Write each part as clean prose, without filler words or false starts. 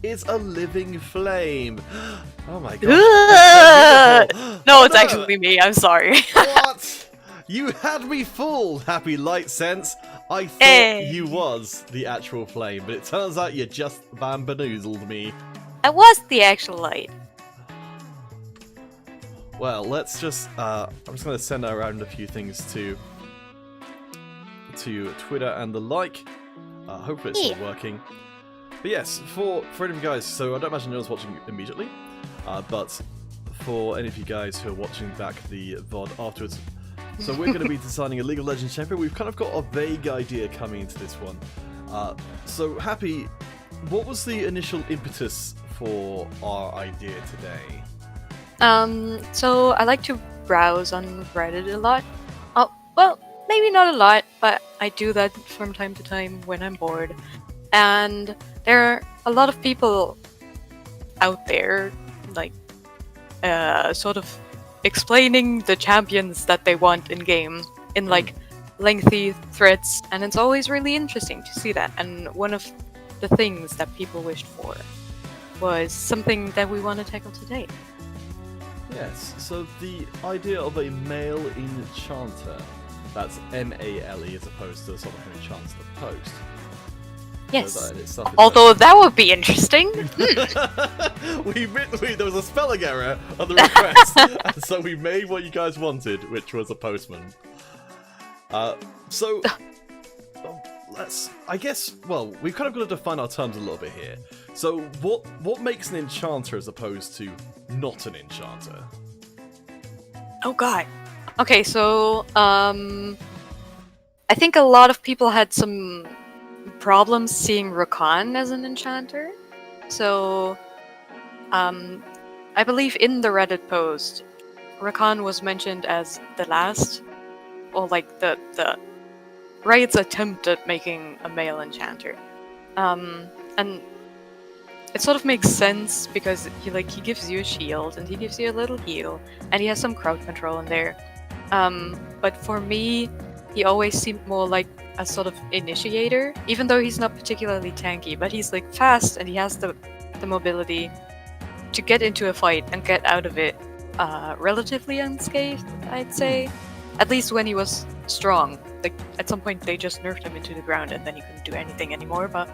is a living flame. Oh my god. No, it's actually me. I'm sorry. What? You had me fooled, Happy Light Sense. I thought Hey. you was the actual flame, but it turns out you just bamboozled me. I was the actual light. Well, let's just, I'm just going to send around a few things to Twitter and the like. Hopefully it's still working. But yes, for any of you guys, so I don't imagine anyone's watching immediately, but for any of you guys who are watching back the VOD afterwards, so we're going to be designing a League of Legends champion. We've kind of got a vague idea coming into this one. So, Happy, what was the initial impetus for our idea today? So I like to browse on Reddit a lot. Oh, well, maybe not a lot, but I do that from time to time when I'm bored. And there are a lot of people out there, like, sort of explaining the champions that they want in game in like lengthy threads, and it's always really interesting to see that. And one of the things that people wished for was something that we want to tackle today. Yes, so the idea of a male enchanter, that's M-A-L-E as opposed to sort of an enchanter post. Yes. So that it's something Although that would be interesting. there was a spelling error on the request, and so we made what you guys wanted, which was a postman. So let's, I guess, well, we've kind of got to define our terms a little bit here. So what makes an enchanter as opposed to not an enchanter? Oh god. Okay, so I think a lot of people had some problems seeing Rakan as an enchanter. So I believe in the Reddit post, Rakan was mentioned as the last, or like the Riot's attempt at making a male enchanter. And it sort of makes sense because he gives you a shield and he gives you a little heal and he has some crowd control in there. But for me, he always seemed more like a sort of initiator, even though he's not particularly tanky, but he's like fast and he has the mobility to get into a fight and get out of it relatively unscathed, I'd say. At least when he was strong. Like at some point they just nerfed him into the ground and then he couldn't do anything anymore, but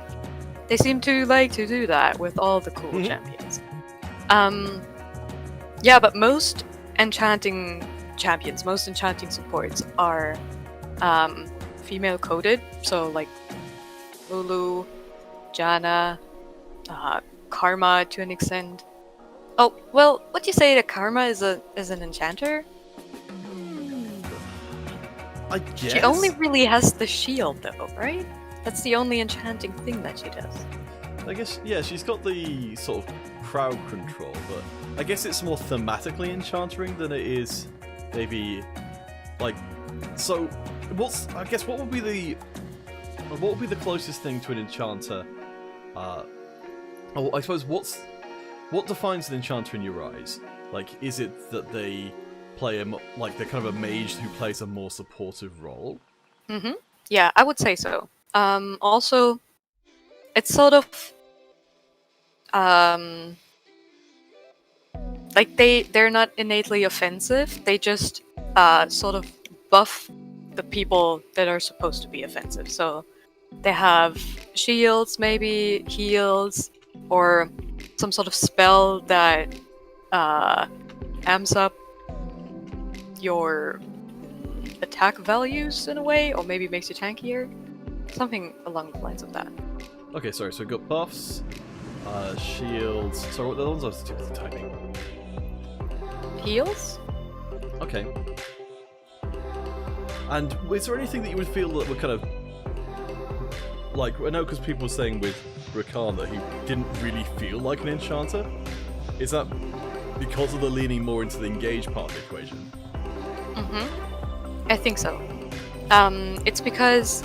they seem to like to do that with all the cool champions. Yeah, but most enchanting champions, most enchanting supports are female coded, so like Lulu, Janna, Karma to an extent. Oh, well, would you say that Karma is an enchanter? I guess. She only really has the shield though, right? That's the only enchanting thing that she does. I guess, yeah, she's got the sort of crowd control, but I guess it's more thematically enchantering than it is maybe like. So, I guess what would be the closest thing to an enchanter? I suppose what defines an enchanter in your eyes? Like, is it that they play they're kind of a mage who plays a more supportive role? Mm-hmm. Yeah, I would say so. Also, it's sort of like they're not innately offensive. They just sort of buff the people that are supposed to be offensive. So they have shields, maybe heals, or some sort of spell that amps up your attack values in a way, or maybe makes you tankier. Something along the lines of that. Okay, sorry, so we've got buffs, shields. Sorry, what the ones I was typing? Heals? Okay. And is there anything that you would feel that were kind of like, I know because people were saying with Rakan that he didn't really feel like an enchanter. Is that because of the leaning more into the engage part of the equation? I think so. It's because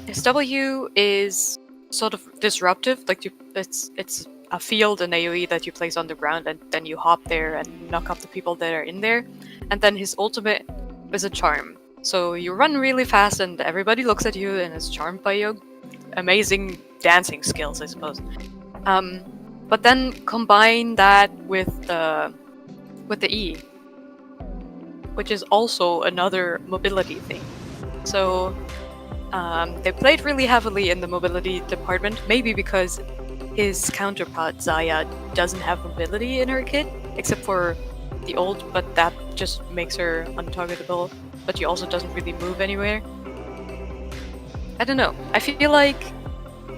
his W is sort of disruptive. Like it's a field, an AoE that you place on the ground, and then you hop there and knock off the people that are in there. And then his ultimate is a charm. So you run really fast, and everybody looks at you and is charmed by your amazing dancing skills, I suppose. But then combine that with the E, which is also another mobility thing. So they played really heavily in the mobility department, maybe because his counterpart Zaya doesn't have mobility in her kit, except for the ult, but that just makes her untargetable, but she also doesn't really move anywhere. I don't know. I feel like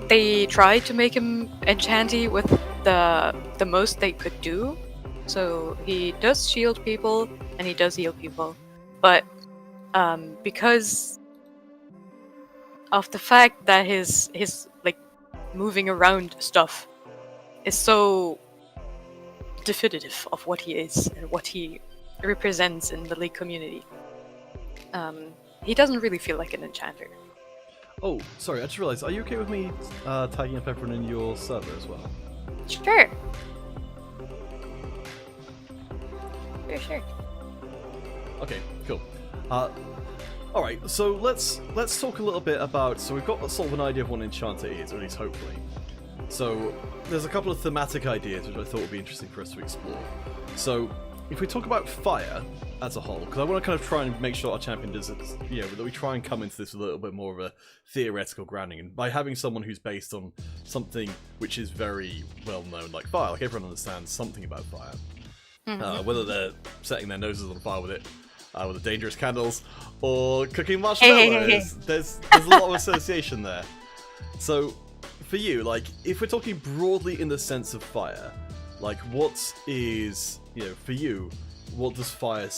they tried to make him enchanty with the most they could do. So he does shield people and he does heal people, but because of the fact that his like moving around stuff is so definitive of what he is and what he represents in the League community, he doesn't really feel like an enchanter. Oh, sorry, I just realized, are you okay with me tagging up everyone in your server as well? Sure. Sure. Okay, cool. Alright, so let's talk a little bit about, so we've got sort of an idea of what an enchanter is, or at least hopefully. So there's a couple of thematic ideas which I thought would be interesting for us to explore. So if we talk about fire as a whole, because I want to kind of try and make sure our champion does it, that we try and come into this with a little bit more of a theoretical grounding, and by having someone who's based on something which is very well known, like fire, like everyone understands something about fire, whether they're setting their noses on fire with it, with the dangerous candles, or cooking marshmallows. There's a lot of association there. So for you, like, if we're talking broadly in the sense of fire, like, what is, for you, what does fire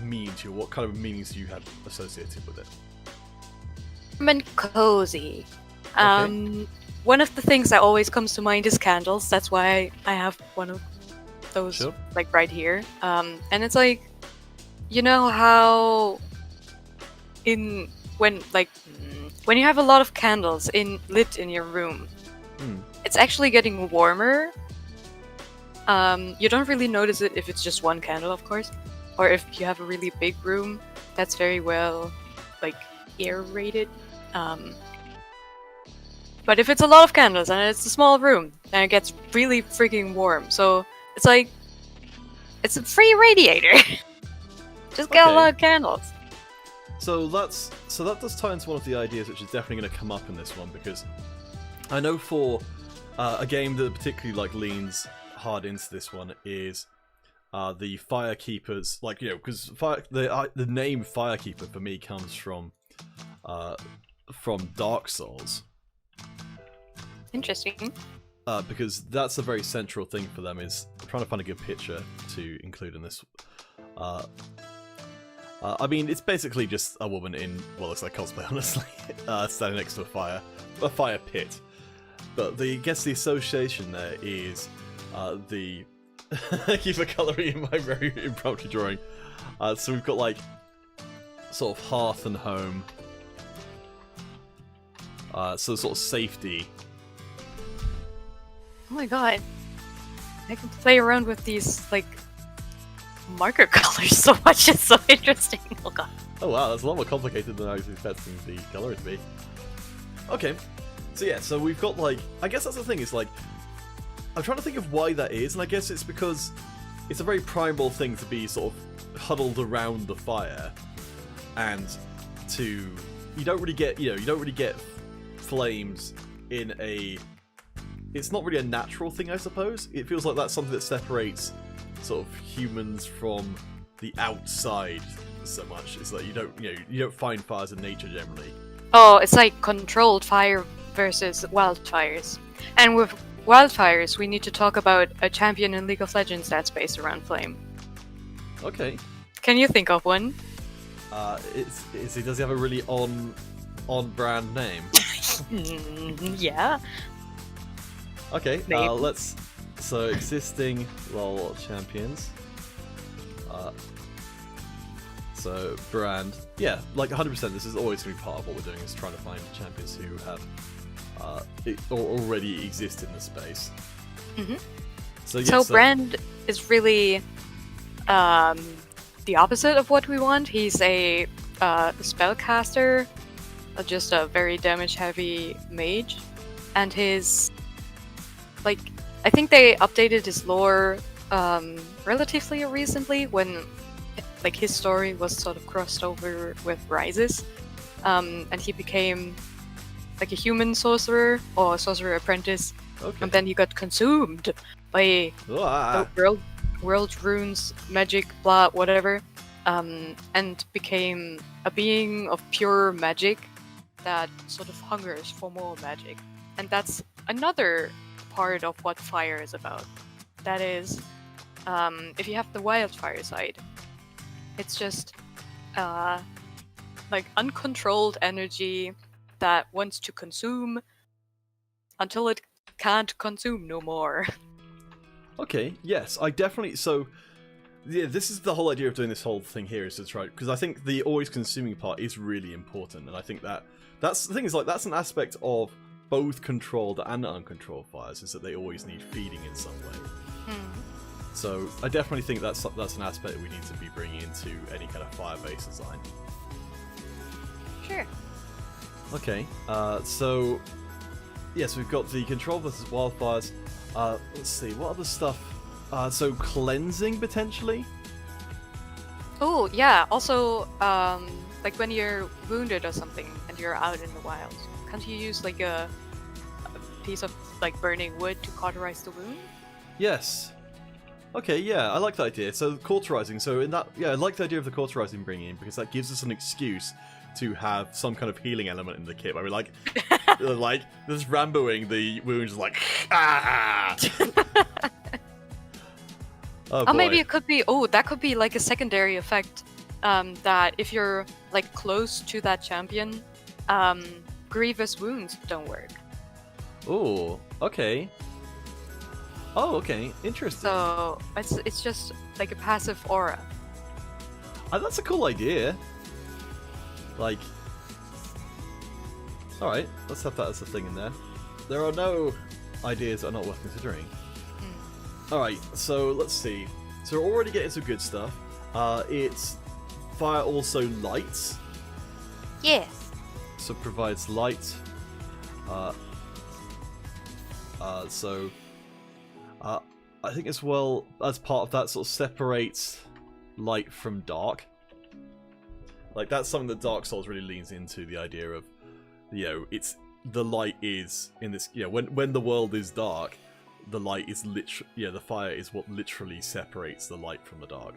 mean to you? What kind of meanings do you have associated with it? And cozy. Okay. One of the things that always comes to mind is candles. That's why I have one of those, Sure. like, right here. And it's like, you know how when you have a lot of candles lit in your room, it's actually getting warmer. You don't really notice it if it's just one candle, of course, or if you have a really big room that's very well, like, aerated. But if it's a lot of candles and it's a small room, then it gets really freaking warm. So it's like, it's a free radiator. Just get a lot of candles. So that does tie into one of the ideas which is definitely going to come up in this one, because I know for a game that particularly leans hard into this one is the Firekeepers, because the name Firekeeper for me comes from Dark Souls. Interesting. Because that's a very central thing for them, is trying to find a good picture to include in this. I mean, it's basically just a woman in, well, looks like cosplay, honestly, standing next to a fire pit. But I guess the association there is the... Thank you for colouring in my very impromptu drawing. So we've got, sort of hearth and home. So sort of safety. Oh my god. I can play around with these, marker colors so much. It's so interesting. Oh god. Oh wow, that's a lot more complicated than I was expecting the colour to be. Okay. So yeah, so we've got, I guess that's the thing, is, I'm trying to think of why that is, and I guess it's because it's a very primal thing to be sort of huddled around the fire, and you don't really get flames in a... It's not really a natural thing, I suppose. It feels like that's something that separates sort of humans from the outside so much. It's like you don't find fires in nature generally. Oh, it's like controlled fire versus wildfires. And with wildfires, we need to talk about a champion in League of Legends that's based around flame. Okay. Can you think of one? Does he have a really on-brand name? Yeah. Okay, so existing LoL champions. So brand, yeah, 100%. This is always going to be part of what we're doing, is trying to find champions who have already exist in the space. Mm-hmm. So brand is really the opposite of what we want. He's a spellcaster, just a very damage-heavy mage, and his like I think they updated his lore relatively recently when like his story was sort of crossed over with Rises, and he became like a human sorcerer or sorcerer apprentice, Okay. and then he got consumed by Ah. the world runes, magic, blah, whatever, and became a being of pure magic that sort of hungers for more magic. And that's another part of what fire is about. That is, if you have the wildfire side, it's just like uncontrolled energy that wants to consume until it can't consume no more. Okay, yes, I definitely. So, yeah, this is the whole idea of doing this whole thing here, is to try, because I think the always consuming part is really important, and I think that's the thing, is like that's an aspect of both controlled and uncontrolled fires, is that they always need feeding in some way. So I definitely think that's an aspect that we need to be bringing into any kind of fire-based design. Sure. Okay, so yes, we've got the control versus wildfires. Let's see, what other stuff? So cleansing potentially. Oh yeah. Also, like when you're wounded or something and you're out in the wild, can't you use like a piece of like burning wood to cauterize the wound? Yes. Okay, yeah, I like that idea. So cauterizing. So in that, yeah, I like the idea of the cauterizing bringing in, because that gives us an excuse to have some kind of healing element in the kit where we like just Ramboing the wounds, like ah. Oh, Or maybe boy. it could be, that could be like a secondary effect, that if you're like close to that champion, grievous wounds don't work. Oh, okay. Oh, okay, interesting. So it's just like a passive aura. That's a cool idea. Like, all right, let's have that as a thing in there. There are no ideas that are not worth considering. All right, so let's see. So we're already getting some good stuff. It's fire also lights, Yes. so provides light. I think as well as part of that, sort of separates light from dark. Like that's something that Dark Souls really leans into, the idea of, you know, it's the light is in this, you know, when the world is dark, the light is the fire is what literally separates the light from the dark.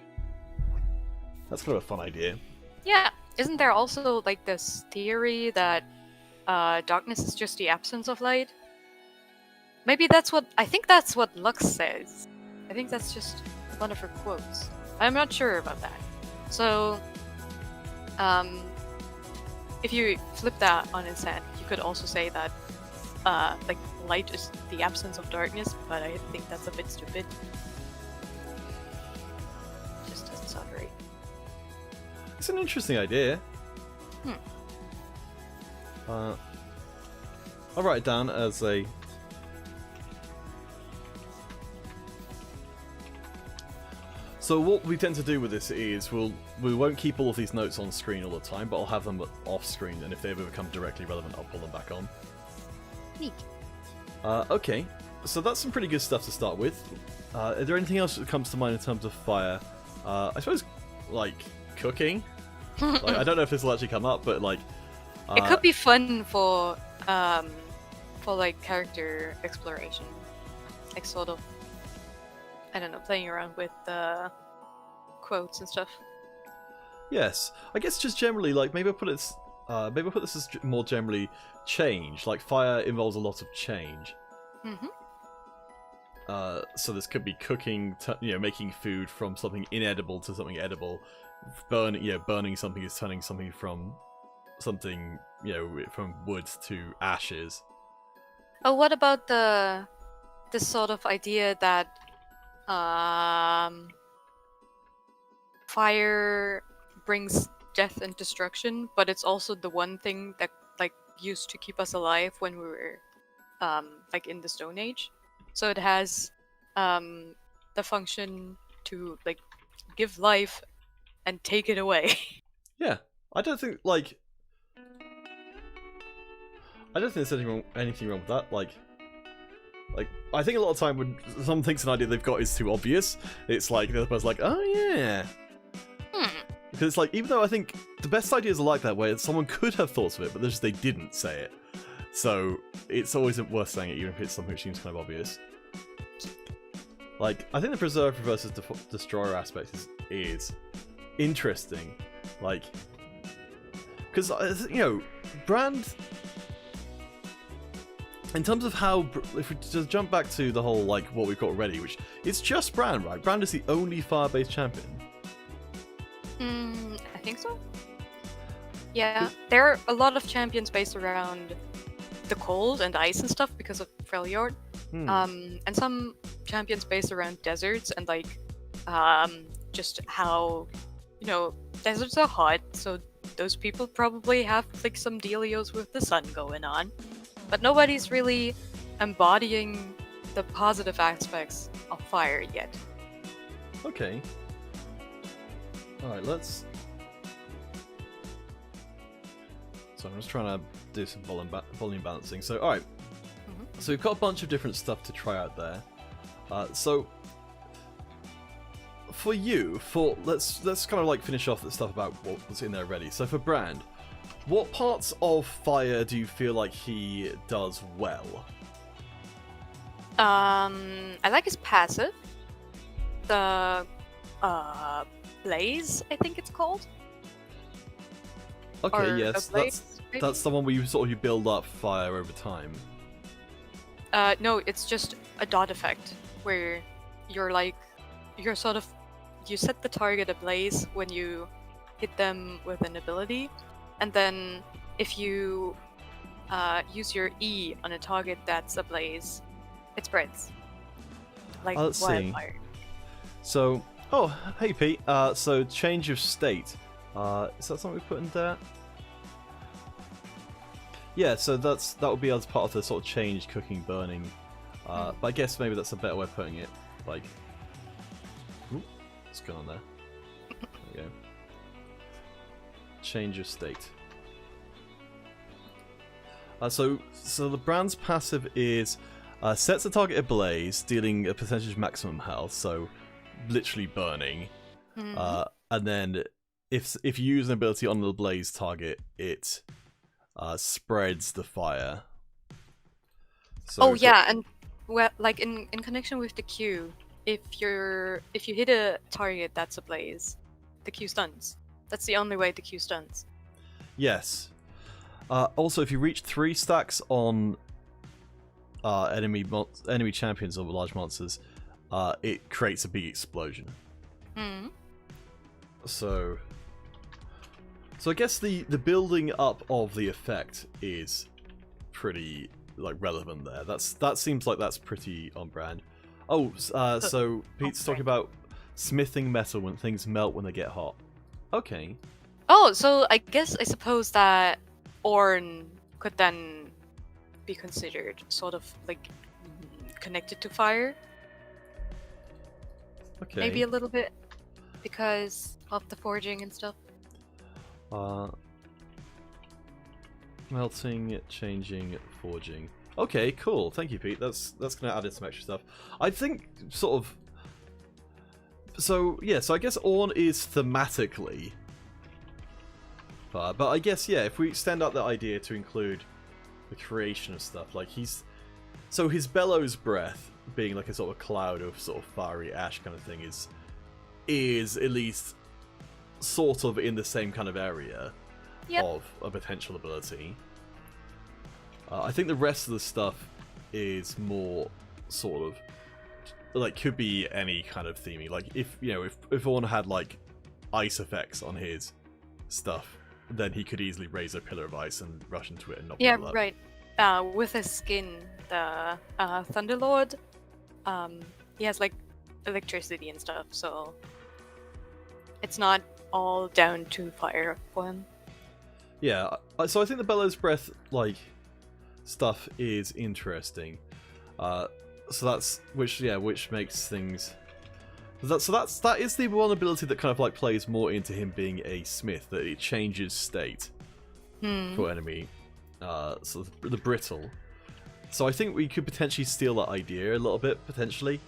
That's kind of a fun idea. Yeah. Isn't there also like this theory that darkness is just the absence of light? Maybe I think that's what Lux says. I think that's just one of her quotes. I'm not sure about that. So, if you flip that on its head, you could also say that like light is the absence of darkness, but I think that's a bit stupid. Just doesn't sound right. It's an interesting idea. I'll write it down as a. So what we tend to do with this is we won't keep all of these notes on screen all the time, but I'll have them off screen, and if they ever become directly relevant, I'll pull them back on. Neat. Okay, so that's some pretty good stuff to start with. Is there anything else that comes to mind in terms of fire? I suppose, like, cooking? Like, I don't know if this will actually come up, but, like... It could be fun for like character exploration. Like sort of, I don't know, playing around with the quotes and stuff. Yes, I guess just generally, like, maybe I'll put this as more generally change. Like, fire involves a lot of change. So this could be cooking, making food from something inedible to something edible. Burning something is turning something from something, from wood to ashes. Oh, what about this sort of idea that fire brings death and destruction, but it's also the one thing that like used to keep us alive when we were like in the Stone Age. So it has the function to like give life and take it away. Yeah, I don't think, like... I don't think there's anything wrong with that. Like, I think a lot of time when someone thinks an idea they've got is too obvious, it's like the other person's like, oh yeah. Because it's like, even though I think the best ideas are like that, where someone could have thought of it, but they didn't say it. So it's always worth saying it, even if it's something which seems kind of obvious. Like, I think the Preserver versus Destroyer aspect is interesting. Like, because, you know, Brand... In terms of how, if we just jump back to the whole, like, what we've got already, which, it's just Brand, right? Brand is the only fire-based champion. I think so. Yeah, there are a lot of champions based around the cold and ice and stuff because of Freljord. And some champions based around deserts and, like, just how, you know, deserts are hot, so those people probably have, like, some dealios with the sun going on. But nobody's really embodying the positive aspects of fire yet. Okay. Alright, let's... So I'm just trying to do some volume balancing. So, alright. So we've got a bunch of different stuff to try out there. So, for you, let's kind of like finish off the stuff about what's in there already. So for Brand, what parts of fire do you feel like he does well? I like his passive. The Blaze, I think it's called. Okay, Or yes, Blaze, that's the one where you build up fire over time. No, it's just a dot effect where you set the target ablaze when you hit them with an ability, and then if you use your E on a target that's ablaze, it spreads like Let's wildfire. So, oh, hey Pete. So change of state. Is that something we put in there? Yeah, so that would be as part of the sort of change, cooking, burning. But I guess maybe that's a better way of putting it. Like, ooh, what's going on there? There we go. Change of state. So the Brand's passive is sets the target ablaze, dealing a percentage maximum health, so literally burning. And then if you use an ability on the blaze target, it spreads the fire. So Oh yeah, and well, like in connection with the Q, if you hit a target that's ablaze, the Q stuns. That's the only way the Q stuns. Yes. Also, if you reach 3 stacks on enemy champions or large monsters, it creates a big explosion. So I guess the building up of the effect is pretty relevant there. That seems like that's pretty on brand. Oh, so Pete's talking about smithing metal when things melt when they get hot. Okay. Oh, so I suppose that Ornn could then be considered sort of like connected to fire. Okay. Maybe a little bit because of the forging and stuff. Melting, changing, forging. Okay, cool. Thank you, Pete. That's gonna add in some extra stuff. I think sort of. So yeah, so I guess Ornn is thematically. But I guess yeah, if we extend out the idea to include the creation of stuff, like his bellows breath being like a sort of cloud of sort of fiery ash kind of thing is at least sort of in the same kind of area of a potential ability. I think the rest of the stuff is more sort of like could be any kind of theming. Like if Ornn had like ice effects on his stuff, then he could easily raise a pillar of ice and rush into it and knock people up. Right. With his skin, the Thunderlord, he has like electricity and stuff, so it's not all down to fire for him. Yeah, so I think the bellows breath stuff is interesting. So that's which makes things. That is the one ability that kind of plays more into him being a smith, that it changes state for enemy. sort of the brittle. So I think we could potentially steal that idea a little bit, potentially,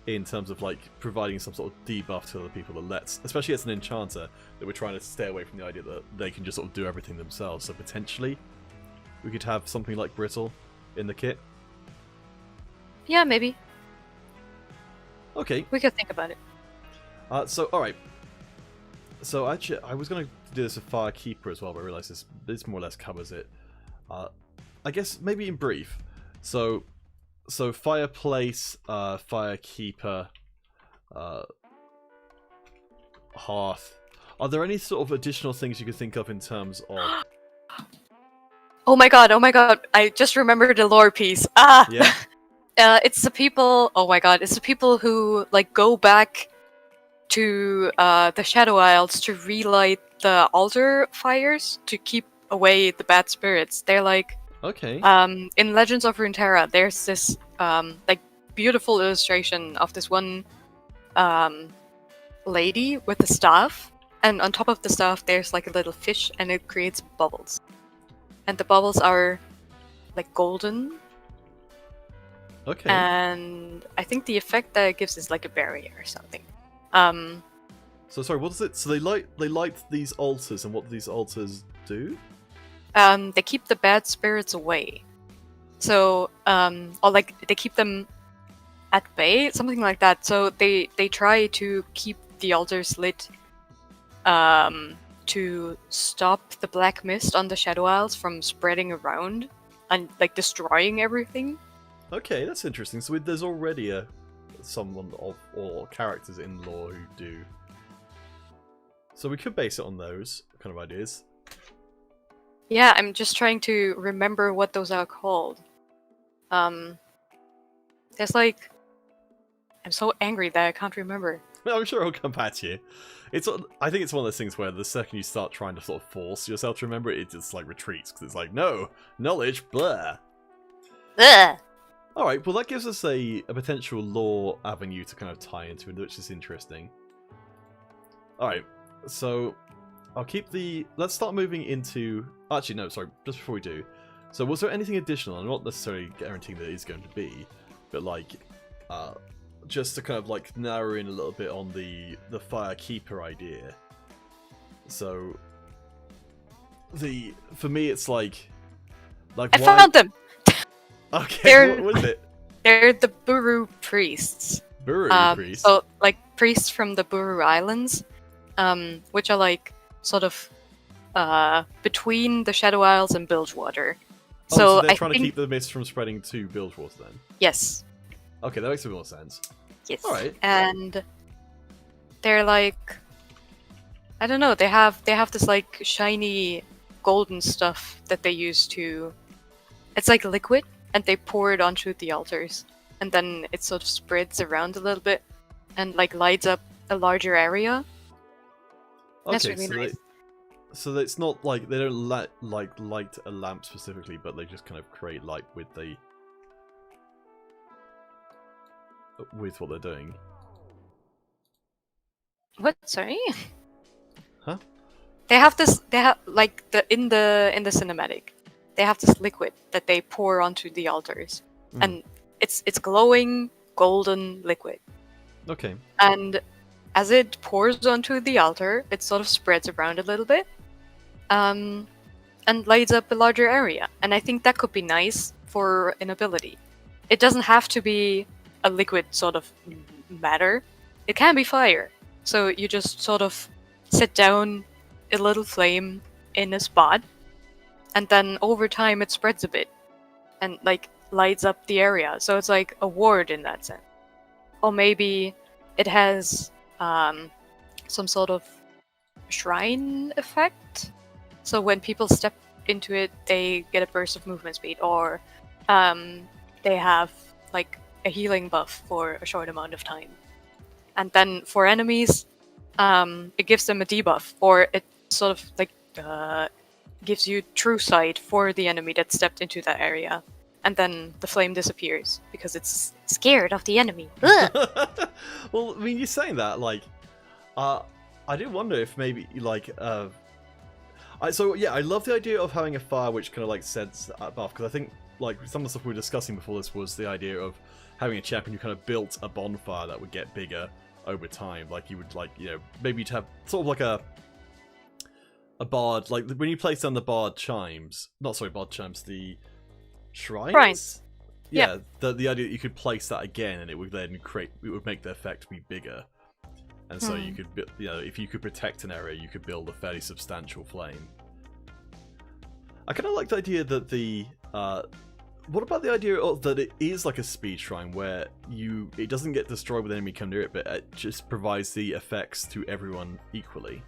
in terms of like providing some sort of debuff to other people that lets, especially as an enchanter, that we're trying to stay away from the idea that they can just sort of do everything themselves. So potentially, we could have something like brittle in the kit. Yeah, maybe. Okay. We could think about it. So alright. So actually, I was going to do this with Firekeeper as well, but I realised this more or less covers it. I guess maybe in brief. So Fireplace, Firekeeper, Hearth. Are there any sort of additional things you could think of in terms of... Oh my god, I just remembered a lore piece. Ah! Yeah? It's the people... Oh my god, it's the people who, like, go back to the Shadow Isles to relight the altar fires to keep away the bad spirits. They're like... Okay. In Legends of Runeterra, there's this, like, beautiful illustration of this one, lady with a staff, and on top of the staff there's, like, a little fish, and it creates bubbles. And the bubbles are, like, golden. Okay. And I think the effect that it gives is, like, a barrier or something. So sorry, what does it... So they light these altars, and what do these altars do? They keep the bad spirits away. So, or like, they keep them at bay, something like that. So they try to keep the altars lit, to stop the black mist on the Shadow Isles from spreading around and, like, destroying everything. Okay, that's interesting. So there's already someone or characters in lore who do. So we could base it on those kind of ideas. Yeah, I'm just trying to remember what those are called. There's like... I'm so angry that I can't remember. Well, I'm sure it'll come back to you. I think it's one of those things where the second you start trying to sort of force yourself to remember it, it just like retreats, because it's like, no, knowledge, blah. Ugh. Alright, well that gives us a potential lore avenue to kind of tie into, which is interesting. Alright, so I'll keep the... Let's start moving into... Actually, no, sorry, just before we do. So was there anything additional? I'm not necessarily guaranteeing that it is going to be, but like, just to kind of like narrow in a little bit on the Firekeeper idea. So, for me it's like I why... found them! Okay, what is it? They're the Buru priests. Buru priests? So, like, priests from the Buru Islands, which are like, sort of, between the Shadow Isles and Bilgewater. So they're trying to keep the mist from spreading to Bilgewater then? Yes. Okay, that makes a bit more sense. Yes. Alright. And they're like... I don't know, they have this like shiny golden stuff that they use to... It's like liquid, and they pour it onto the altars. And then it sort of spreads around a little bit, and like lights up a larger area. Okay, That's really nice. So it's not like they don't light a lamp specifically, but they just kind of create light with what they're doing. What? Sorry? Huh? They have like in the cinematic. They have this liquid that they pour onto the altars. And it's glowing golden liquid. Okay. And as it pours onto the altar, it sort of spreads around a little bit. And lights up a larger area. And I think that could be nice for an ability. It doesn't have to be a liquid sort of matter. It can be fire. So you just sort of set down a little flame in a spot, and then over time it spreads a bit and like lights up the area. So it's like a ward in that sense. Or maybe it has some sort of shrine effect. So when people step into it, they get a burst of movement speed, or they have like a healing buff for a short amount of time. And then for enemies, it gives them a debuff, or it sort of like gives you true sight for the enemy that stepped into that area. And then the flame disappears because it's scared of the enemy. Well, I mean, you're saying that, like, I do wonder if maybe, like, So yeah, I love the idea of having a fire which kind of like sets that buff, because I think like some of the stuff we were discussing before this was the idea of having a champion who kind of built a bonfire that would get bigger over time. Like you would like, you know, maybe to have sort of like a bard, like when you place down the bard chimes, the shrines. Shrines. Yeah, the idea that you could place that again and it would then make the effect be bigger. And so you could, you know, if you could protect an area, you could build a fairly substantial flame. I kind of like the idea that what about the idea that it is like a speed shrine where it doesn't get destroyed when the enemy come near it, but it just provides the effects to everyone equally.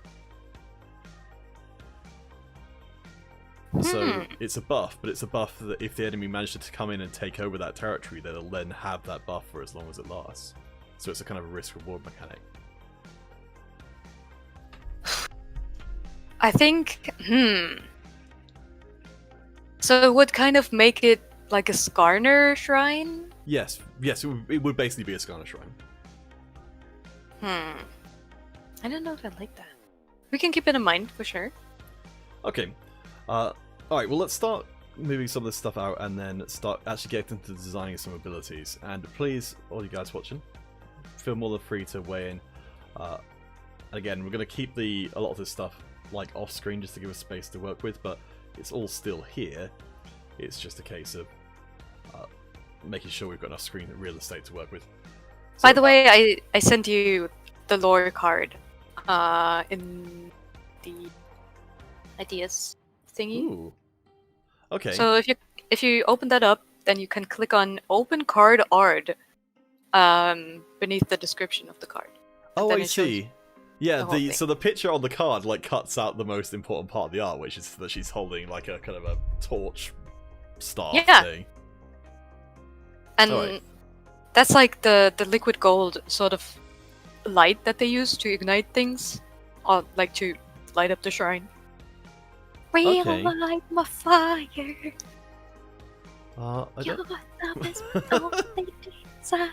So it's a buff, but it's a buff that if the enemy manages to come in and take over that territory, they'll then have that buff for as long as it lasts. So it's a kind of a risk-reward mechanic. I think, So it would kind of make it like a Skarner shrine? Yes, it would basically be a Skarner shrine. I don't know if I like that. We can keep it in mind, for sure. Okay. Alright, well let's start moving some of this stuff out and then start actually getting into designing some abilities. And please, all you guys watching, feel more than free to weigh in. Again, we're going to keep a lot of this stuff like off screen just to give us space to work with, but it's all still here. It's just a case of making sure we've got enough screen real estate to work with. So, By the way, I sent you the lore card in the ideas thingy. Ooh. Okay. So if you open that up, then you can click on Open Card Art beneath the description of the card. Oh, then I it shows see. Yeah, the whole so the picture on the card like cuts out the most important part of the art, which is that she's holding like a kind of a torch staff thing. And Alright. that's like the liquid gold sort of light that they use to ignite things, or like to light up the shrine. We'll Okay. light my fire. I Your don't... love is my only desire.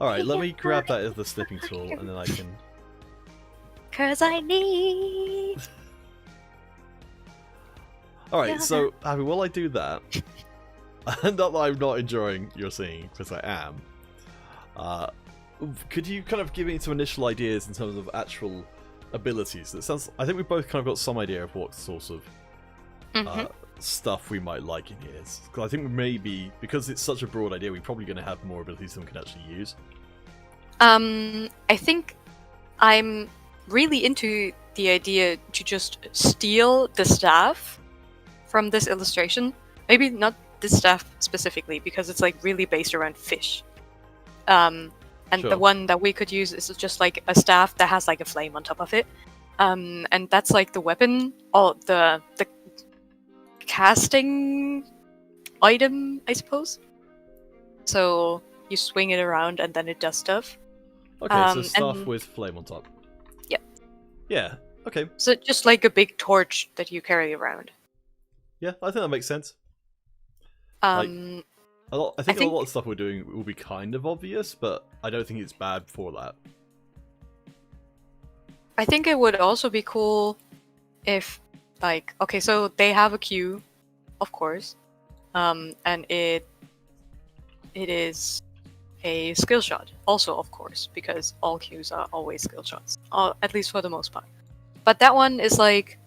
Alright, let me grab that as the snipping tool and then I can... 'Cause I need. Alright, so Abby, while I do that, not that I'm not enjoying your singing, because I am, could you kind of give me some initial ideas in terms of actual abilities? I think we both kind of got some idea of what sort of stuff we might like in here. Because I think maybe, because it's such a broad idea, we're probably going to have more abilities than we can actually use. I think I'm really into the idea to just steal the staff from this illustration. Maybe not this staff specifically, because it's like really based around fish. And Sure. the one that we could use is just like a staff that has like a flame on top of it. And that's like the weapon, or the casting item, I suppose. So you swing it around and then it does stuff. Okay, so staff and- with flame on top. Yep. Yeah, okay. So just like a big torch that you carry around. Yeah, I think that makes sense. Um, I think a think- lot of stuff we're doing will be kind of obvious, but I don't think it's bad for that. I think it would also be cool if, like, okay, so they have a queue, of course, and it is a skill shot, also, of course, because all queues are always skill shots, at least for the most part. But that one is like,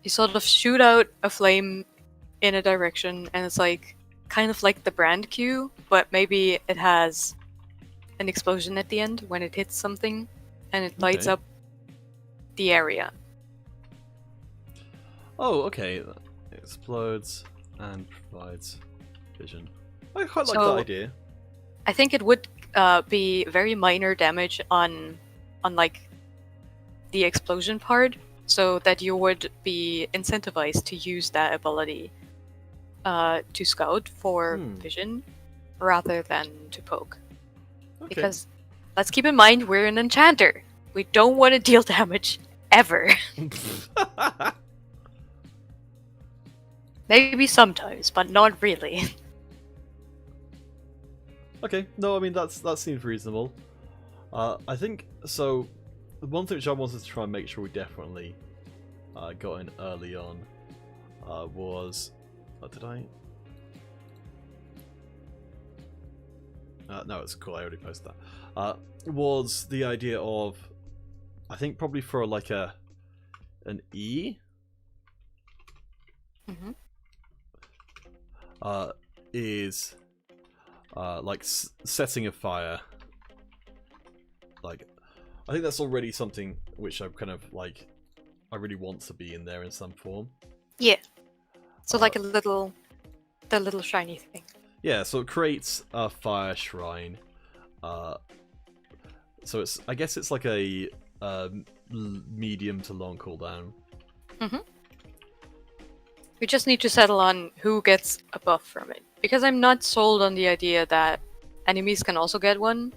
you sort of shoot out a flame in a direction, and it's like, kind of like the brand queue, but maybe it has an explosion at the end when it hits something, and it lights Okay. up the area. Oh, okay. It explodes and provides vision. I quite like So- that idea. I think it would be very minor damage on like the explosion part, so that you would be incentivized to use that ability to scout for vision rather than to poke. Okay. Because let's keep in mind we're an enchanter. We don't want to deal damage ever. Maybe sometimes, but not really. Okay, no, I mean that seems reasonable. I think so. The one thing which I wanted to try and make sure we definitely got in early on was... did I? No, it's cool, I already posted that. Was the idea of, I think probably for like an E? Mm-hmm. Is like setting a fire. Like, I think that's already something which I'm kind of like, I really want to be in there in some form. Yeah. So like the little shiny thing. Yeah, so it creates a fire shrine. So it's, I guess it's like a medium to long cooldown. Mm-hmm. We just need to settle on who gets a buff from it. Because I'm not sold on the idea that enemies can also get one.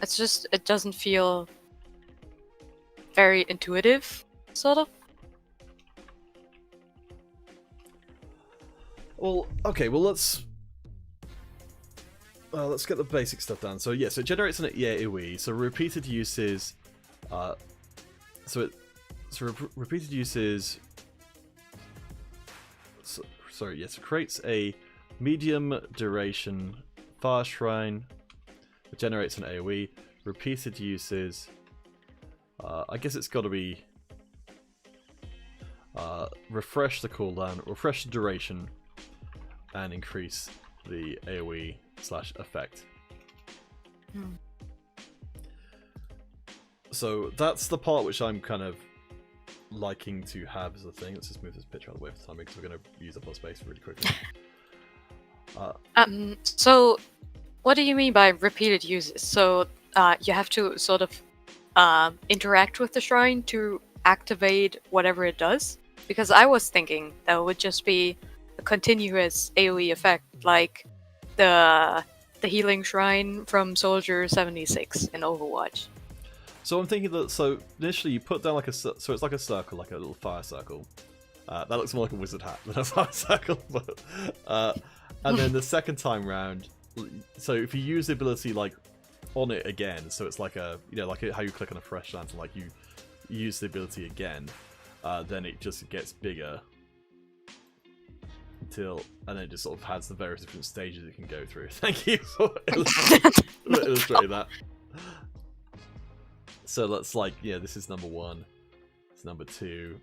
It's just, it doesn't feel very intuitive, sort of. Well, okay, well let's get the basic stuff down. So yes, it generates an AoE. So repeated uses, repeated uses. Sorry, yes, it creates a medium duration fire shrine. It generates an AoE. Repeated uses. I guess it's got to be refresh the cooldown, refresh the duration, and increase the AoE / effect. So that's the part which I'm kind of liking to have as a thing. Let's just move this picture out of the way for the time because we're going to use up our space really quickly. So what do you mean by repeated uses? So you have to sort of interact with the shrine to activate whatever it does? Because I was thinking that it would just be a continuous AoE effect, like the healing shrine from Soldier 76 in Overwatch. So I'm thinking that, so initially you put down like a, so it's like a circle, like a little fire circle. That looks more like a wizard hat than a fire circle. But, and then the second time round, so if you use the ability like on it again, so it's like a, you know, like how you click on a fresh lantern, like you use the ability again, then it just gets bigger. And then it just sort of has the various different stages it can go through. Thank you for illustrating that. So that's like, yeah, this is number 1, it's number 2,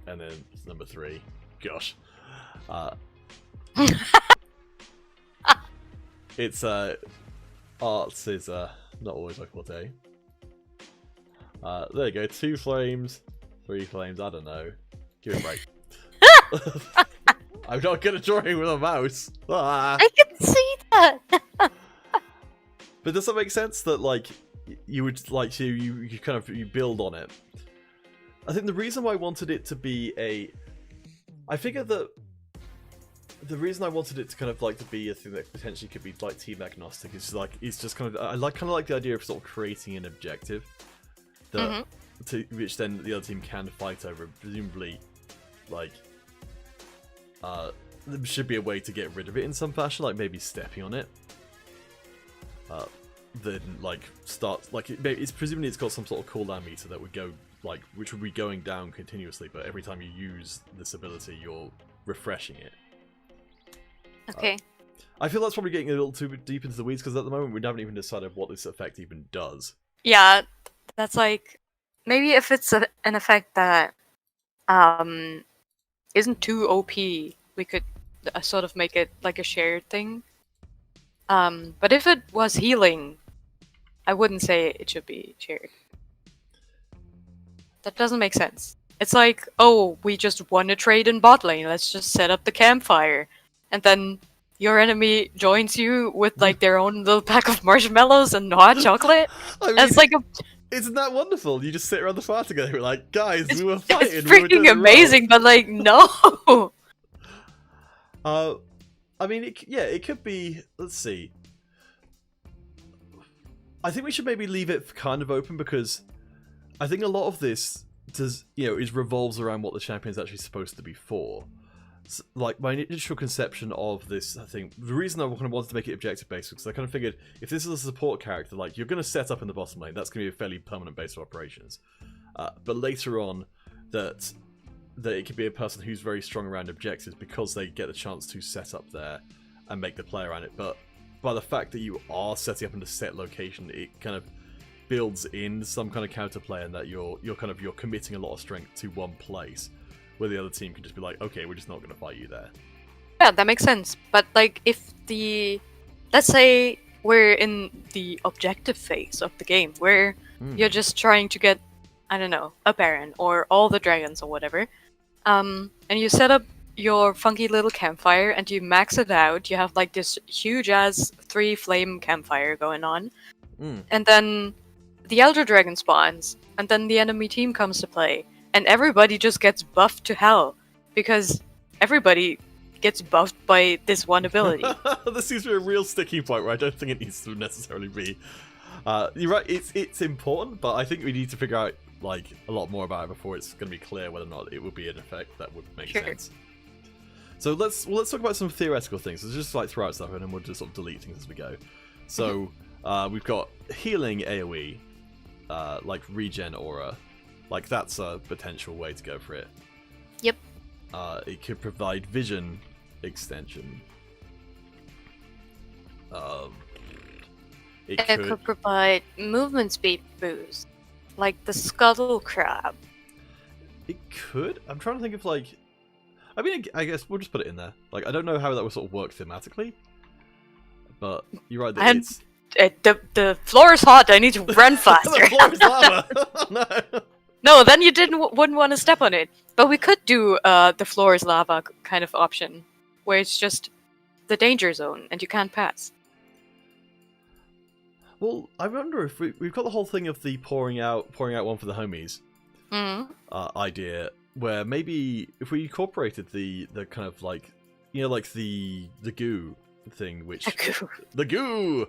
and then it's number 3. Gosh. It's arts is not always my forte. There you go, 2 flames, 3 flames, I don't know. Give it a break. I'm not good at drawing with a mouse. I can see that. But does that make sense that like you would like to you kind of you build on it? I think the reason why I wanted it to be I figured that the reason I wanted it to kind of like to be a thing that potentially could be like team agnostic is like it's just kind of I like kind of like the idea of sort of creating an objective that to which then the other team can fight over. Presumably, like. There should be a way to get rid of it in some fashion, like maybe stepping on it. Then, like, start, like, it's presumably it's got some sort of cooldown meter that would go, like, which would be going down continuously, but every time you use this ability, you're refreshing it. Okay. I feel that's probably getting a little too deep into the weeds, because at the moment we haven't even decided what this effect even does. Yeah, that's like, maybe if it's an effect that, isn't too OP, we could sort of make it like a shared thing. But if it was healing, I wouldn't say it should be shared. That doesn't make sense. It's like, oh, we just won a trade in bot lane, let's just set up the campfire. And then your enemy joins you with like their own little pack of marshmallows and hot chocolate. I mean, it's like a... Isn't that wonderful? You just sit around the fire together, we're like, guys, we were fighting. It's freaking amazing, but like, no! I mean, it could be, let's see. I think we should maybe leave it kind of open, because I think a lot of this revolves around what the champion's actually supposed to be for. So, like, my initial conception of this, I think, the reason I kind of wanted to make it objective-based, because I kind of figured, if this is a support character, like, you're going to set up in the bottom lane, that's going to be a fairly permanent base of operations. But later on, that it could be a person who's very strong around objectives because they get the chance to set up there and make the play around it. But by the fact that you are setting up in a set location, it kind of builds in some kind of counterplay, and that you're committing a lot of strength to one place, where the other team can just be like, okay, we're just not going to fight you there. Yeah, that makes sense. But like, let's say we're in the objective phase of the game, where you're just trying to get, I don't know, a Baron or all the dragons or whatever, and you set up your funky little campfire and you max it out. You have like this huge ass 3 flame campfire going on, and then the Elder Dragon spawns, and then the enemy team comes to play, and everybody just gets buffed to hell because everybody gets buffed by this one ability. This seems to be a real sticking point where I don't think it needs to necessarily be. You're right, it's important, but I think we need to figure out like a lot more about it before it's going to be clear whether or not it would be an effect that would make sense. So let's talk about some theoretical things. So just like throw out stuff and then we'll just sort of delete things as we go. So we've got healing AoE, like regen aura, like that's a potential way to go for it. Yep. It could provide vision extension. It could provide movement speed boost, like the scuttle crab. It could. I'm trying to think of like. I mean, I guess we'll just put it in there. Like, I don't know how that would sort of work thematically, but you're right. That the floor is hot. I need to run faster. The floor is lava. No. No, then you wouldn't want to step on it. But we could do the floor is lava kind of option, where it's just the danger zone and you can't pass. Well, I wonder if we've got the whole thing of the pouring out one for the homies idea, where maybe if we incorporated the kind of like, you know, like the goo thing, which the goo,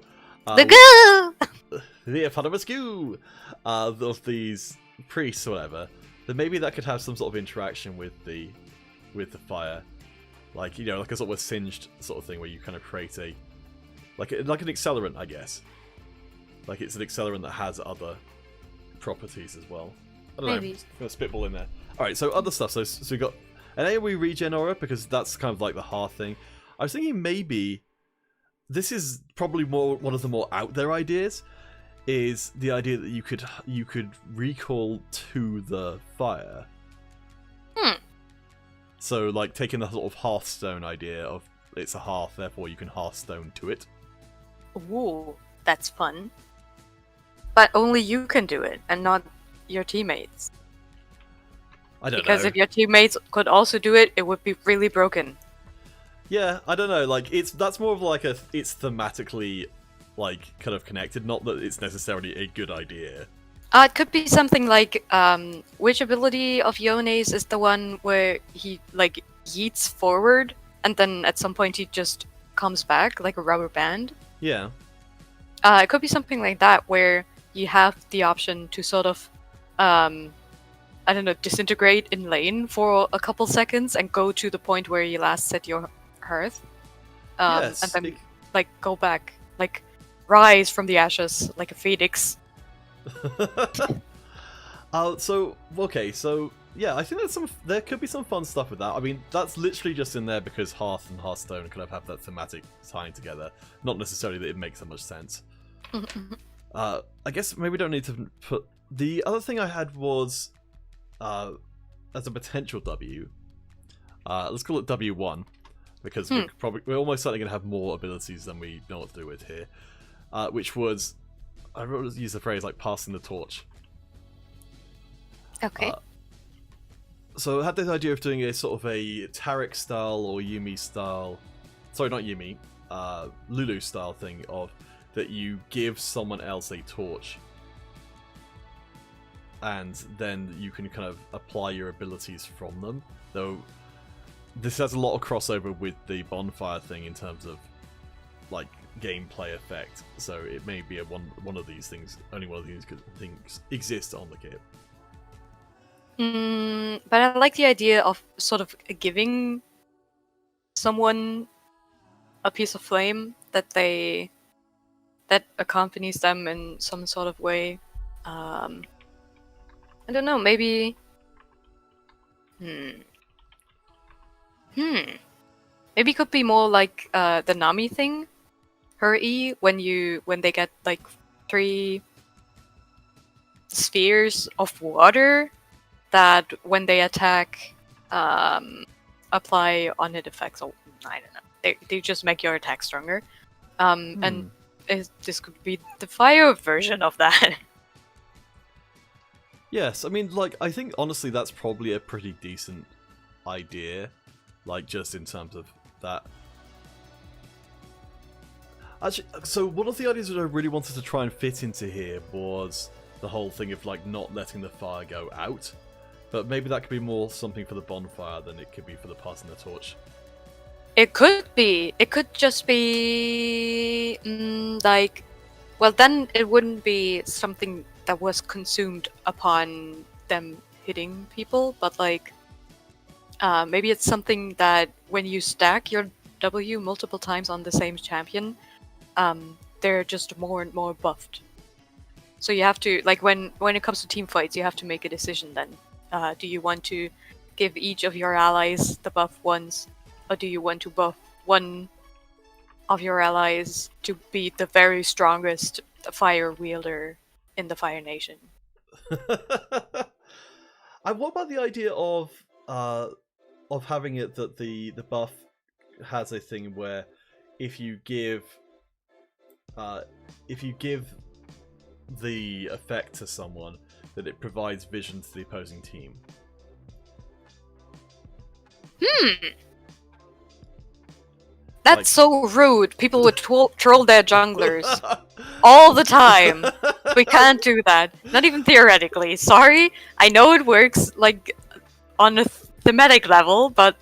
the eponymous goo of these priests or whatever, then maybe that could have some sort of interaction with the fire, like, you know, like a sort of a singed sort of thing where you kind of create a like an accelerant, I guess. Like it's an accelerant that has other properties as well. I don't know. I'm gonna spitball in there. Alright, so other stuff. So we got an AoE regen aura, because that's kind of like the Hearth thing. I was thinking maybe this is probably one of the more out there ideas, is the idea that you could recall to the fire. So like taking the sort of Hearthstone idea of it's a hearth, therefore you can Hearthstone to it. Ooh, that's fun. But only you can do it, and not your teammates. I don't know. Because if your teammates could also do it, it would be really broken. Yeah, I don't know. Like that's more of like it's thematically like kind of connected, not that it's necessarily a good idea. It could be something like which ability of Yone's is the one where he like yeets forward and then at some point he just comes back like a rubber band. Yeah. It could be something like that where you have the option to sort of, I don't know, disintegrate in lane for a couple seconds and go to the point where you last set your hearth. Yes, and then, like, go back. Like, rise from the ashes like a phoenix. So, yeah, I think there could be some fun stuff with that. I mean, that's literally just in there because Hearth and Hearthstone kind of have that thematic tying together. Not necessarily that it makes that much sense. I guess maybe we don't need to put... The other thing I had was, as a potential W, let's call it W1, because we're almost certainly going to have more abilities than we know what to do with here, which was, I wrote use the phrase like passing the torch. Okay. So I had this idea of doing a sort of a Taric style or Yuumi style, sorry, not Yuumi, Lulu style thing of that you give someone else a torch, and then you can kind of apply your abilities from them. Though this has a lot of crossover with the bonfire thing in terms of like gameplay effect. So it may be one of these things. Only one of these things exists on the kit. But I like the idea of sort of giving someone a piece of flame that accompanies them in some sort of way. I don't know, maybe Hmm. Hmm. Maybe it could be more like the Nami thing. Her E when they get like 3 spheres of water that when they attack apply on it effects. Oh, I don't know. They just make your attack stronger. And this could be the fire version of that. Yes, I mean, like, I think honestly that's probably a pretty decent idea, like, just in terms of that. Actually, so one of the ideas that I really wanted to try and fit into here was the whole thing of, like, not letting the fire go out. But maybe that could be more something for the bonfire than it could be for the passing the torch. It could be. It could just be like, well, then it wouldn't be something that was consumed upon them hitting people, but like, maybe it's something that when you stack your W multiple times on the same champion, they're just more and more buffed. So you have to, like, when it comes to team fights, you have to make a decision then. Do you want to give each of your allies the buff once, or do you want to buff one of your allies to be the very strongest fire wielder in the Fire Nation? And what about the idea of having it that the buff has a thing where if you give the effect to someone, that it provides vision to the opposing team? That's Like- so rude. People would troll their junglers all the time. We can't do that. Not even theoretically. Sorry. I know it works, like, on a thematic level, but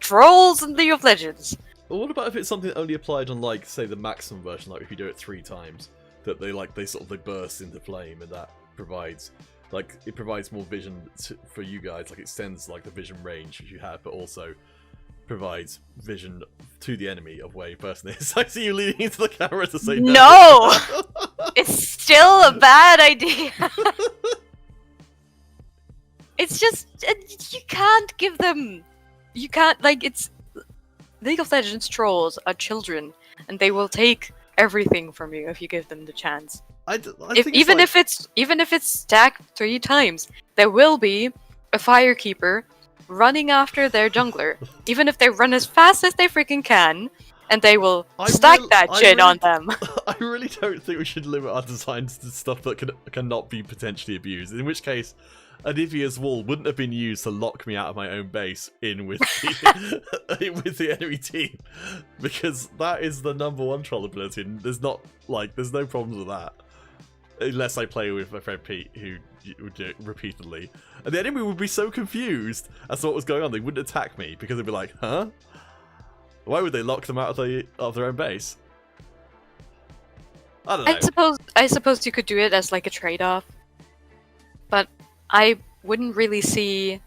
trolls in League of Legends. But what about if it's something that only applied on, like, say, the maximum version, like if you do it 3 times, that they burst into flame, and that provides, like, it provides more vision for you guys, like, it extends, like, the vision range which you have, but also provides vision to the enemy of where your person is. I see you leaning into the camera to say no. No! It's still a bad idea. It's just, you can't give them, you can't, like, it's, League of Legends trolls are children, and they will take everything from you if you give them the chance. I think Even if it's stacked 3 times, there will be a firekeeper running after their jungler, even if they run as fast as they freaking can, and they will stack that shit on them. I really don't think we should limit our designs to stuff that cannot be potentially abused. In which case, Anivia's wall wouldn't have been used to lock me out of my own base in with the, with the enemy team, because that is the #1 troll ability, and there's no problems with that. Unless I play with my friend Pete, who would do it repeatedly. And the enemy would be so confused as to what was going on, they wouldn't attack me, because they'd be like, huh? Why would they lock them out of their own base? I don't know. I suppose you could do it as like a trade-off. But I wouldn't really see,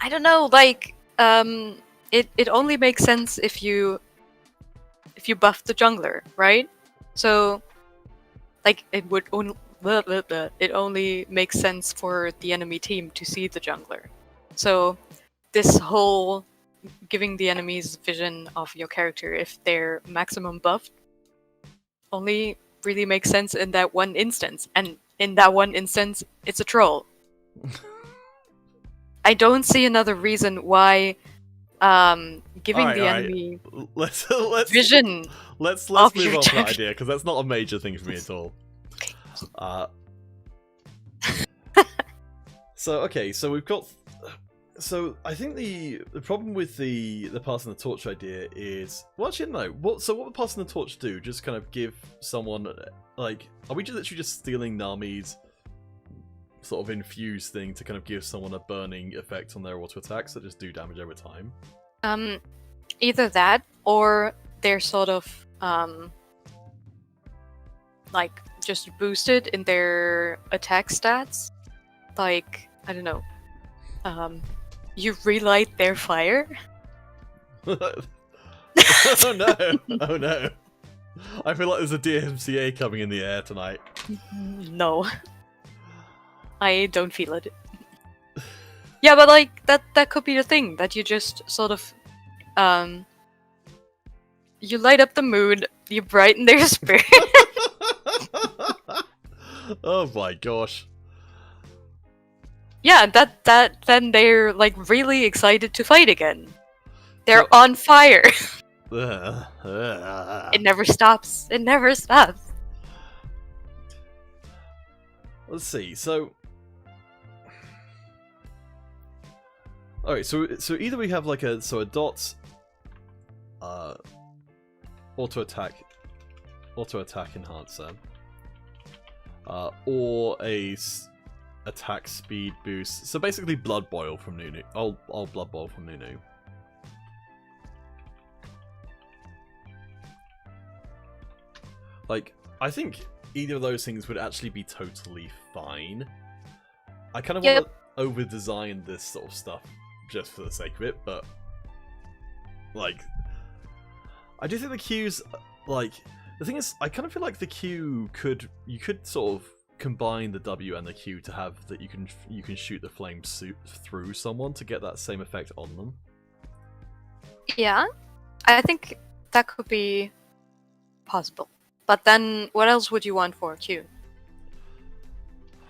I don't know, like, it only makes sense if you buff the jungler, right? So, like, it only makes sense for the enemy team to see the jungler. So, this whole giving the enemies vision of your character if they're maximum buffed only really makes sense in that one instance, and in that one instance, it's a troll. I don't see another reason why giving the enemy let's vision. Let's move on from that idea, because that's not a major thing for me at all. So we've got. So I think the problem with the passing the torch idea is, well, actually no. What would passing the torch do? Just kind of give someone, like, are we literally just stealing Nami's sort of infused thing to kind of give someone a burning effect on their auto attacks that just do damage over time? Either that, or they're sort of like just boosted in their attack stats. Like, I don't know. You relight their fire? Oh no! Oh no! I feel like there's a DMCA coming in the air tonight. No. I don't feel it. Yeah, but like that could be the thing that you just sort of you light up the mood, you brighten their spirit. Oh my gosh. Yeah, that then they're like really excited to fight again. They're Well- on fire. Ugh. It never stops. It never stops. Let's see. So, all right. So either we have like a dot, auto attack enhancer, or a attack speed boost. So basically, blood boil from Nunu. I'll blood boil from Nunu. Like, I think either of those things would actually be totally fine. I kind of want to over-design this sort of stuff just for the sake of it, but like, I do think the Q's like the thing is, I kind of feel like the Q you could sort of combine the W and the Q to have that you can shoot the flame through someone to get that same effect on them. Yeah, I think that could be possible. But then, what else would you want for a Q?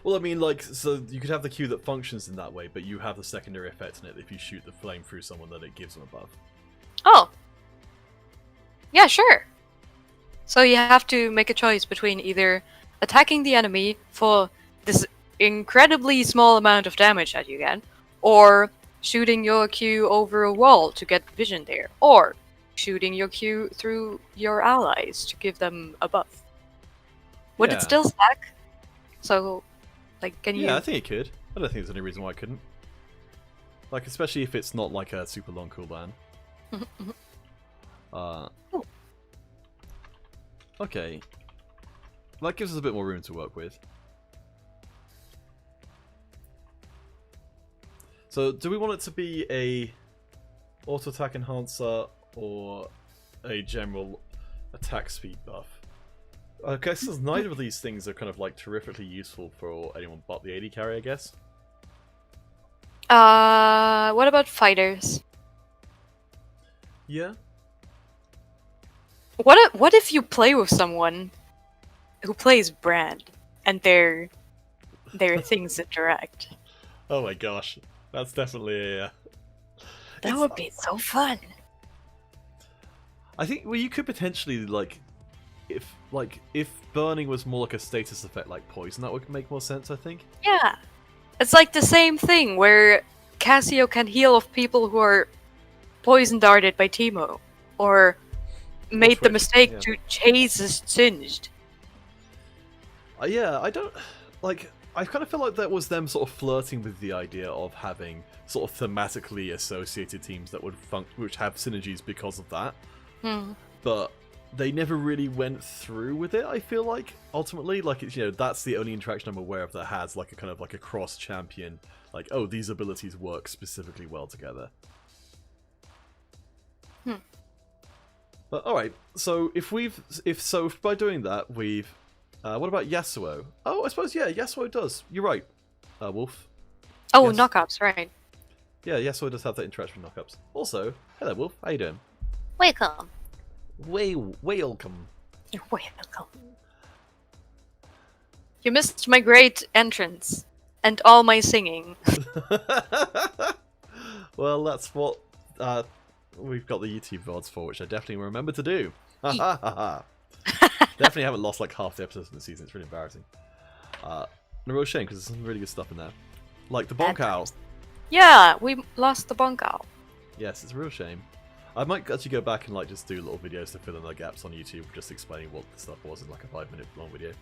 Well, I mean, like, so you could have the Q that functions in that way, but you have the secondary effect in it. If you shoot the flame through someone, then it gives them a buff. Oh. Yeah, sure. So you have to make a choice between either attacking the enemy for this incredibly small amount of damage that you get, or shooting your Q over a wall to get vision there, or shooting your Q through your allies to give them a buff. Would Yeah. it still stack? So, like, can you... Yeah, I think it could. I don't think there's any reason why it couldn't. Like, especially if it's not like a super long cooldown. Okay. That gives us a bit more room to work with. So, do we want it to be a auto attack enhancer or a general attack speed buff? I guess neither of these things are kind of like terrifically useful for anyone but the AD carry, I guess. What about fighters? Yeah. What if you play with someone who plays Brand and their things interact? Oh my gosh. That's definitely a... That would be so fun. I think, well, you could potentially, like, if burning was more like a status effect like poison, that would make more sense, I think. Yeah. It's like the same thing where Cassio can heal off people who are poison darted by Teemo, or made the Twitch, mistake yeah. to chase is singed. Yeah, I don't... Like, I kind of feel like that was them sort of flirting with the idea of having sort of thematically associated teams that would which have synergies because of that. But they never really went through with it, I feel like, ultimately. Like, it's, you know, that's the only interaction I'm aware of that has, like, a kind of, like, a cross-champion, like, oh, these abilities work specifically well together. But, alright, so if by doing that, we've... what about Yasuo? Oh, I suppose, yeah, Yasuo does. You're right, Wolf. Oh, Yes. knockups, right. Yeah, Yasuo does have that interaction with knockups. Also, hello, Wolf. How you doing? Welcome. Welcome. You're welcome. You missed my great entrance and all my singing. Well, that's what we've got the YouTube VODs for, which I definitely remember to do. Definitely haven't lost like half the episodes in the season. It's really embarrassing. And a real shame because there's some really good stuff in there, like the bonk owl. Yeah, we lost the bonk owl. Yes, it's a real shame. I might actually go back and like just do little videos to fill in the gaps on YouTube, just explaining what the stuff was in like a 5-minute long video.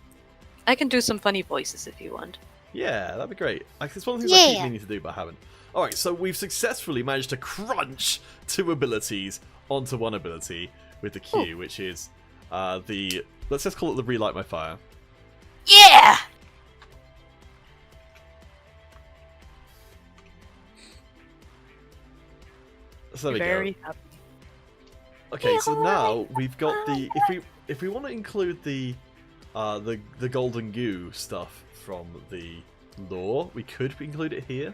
I can do some funny voices if you want. Yeah, that'd be great. Like, it's one of the things I keep meaning to do, but I haven't. Alright, so we've successfully managed to crunch 2 abilities onto 1 ability with the Q, which is the... Let's just call it the Relight My Fire. Yeah! So there we Very go. happy. Okay, so now we've got the... If we want to include the golden goo stuff from the lore, we could include it here.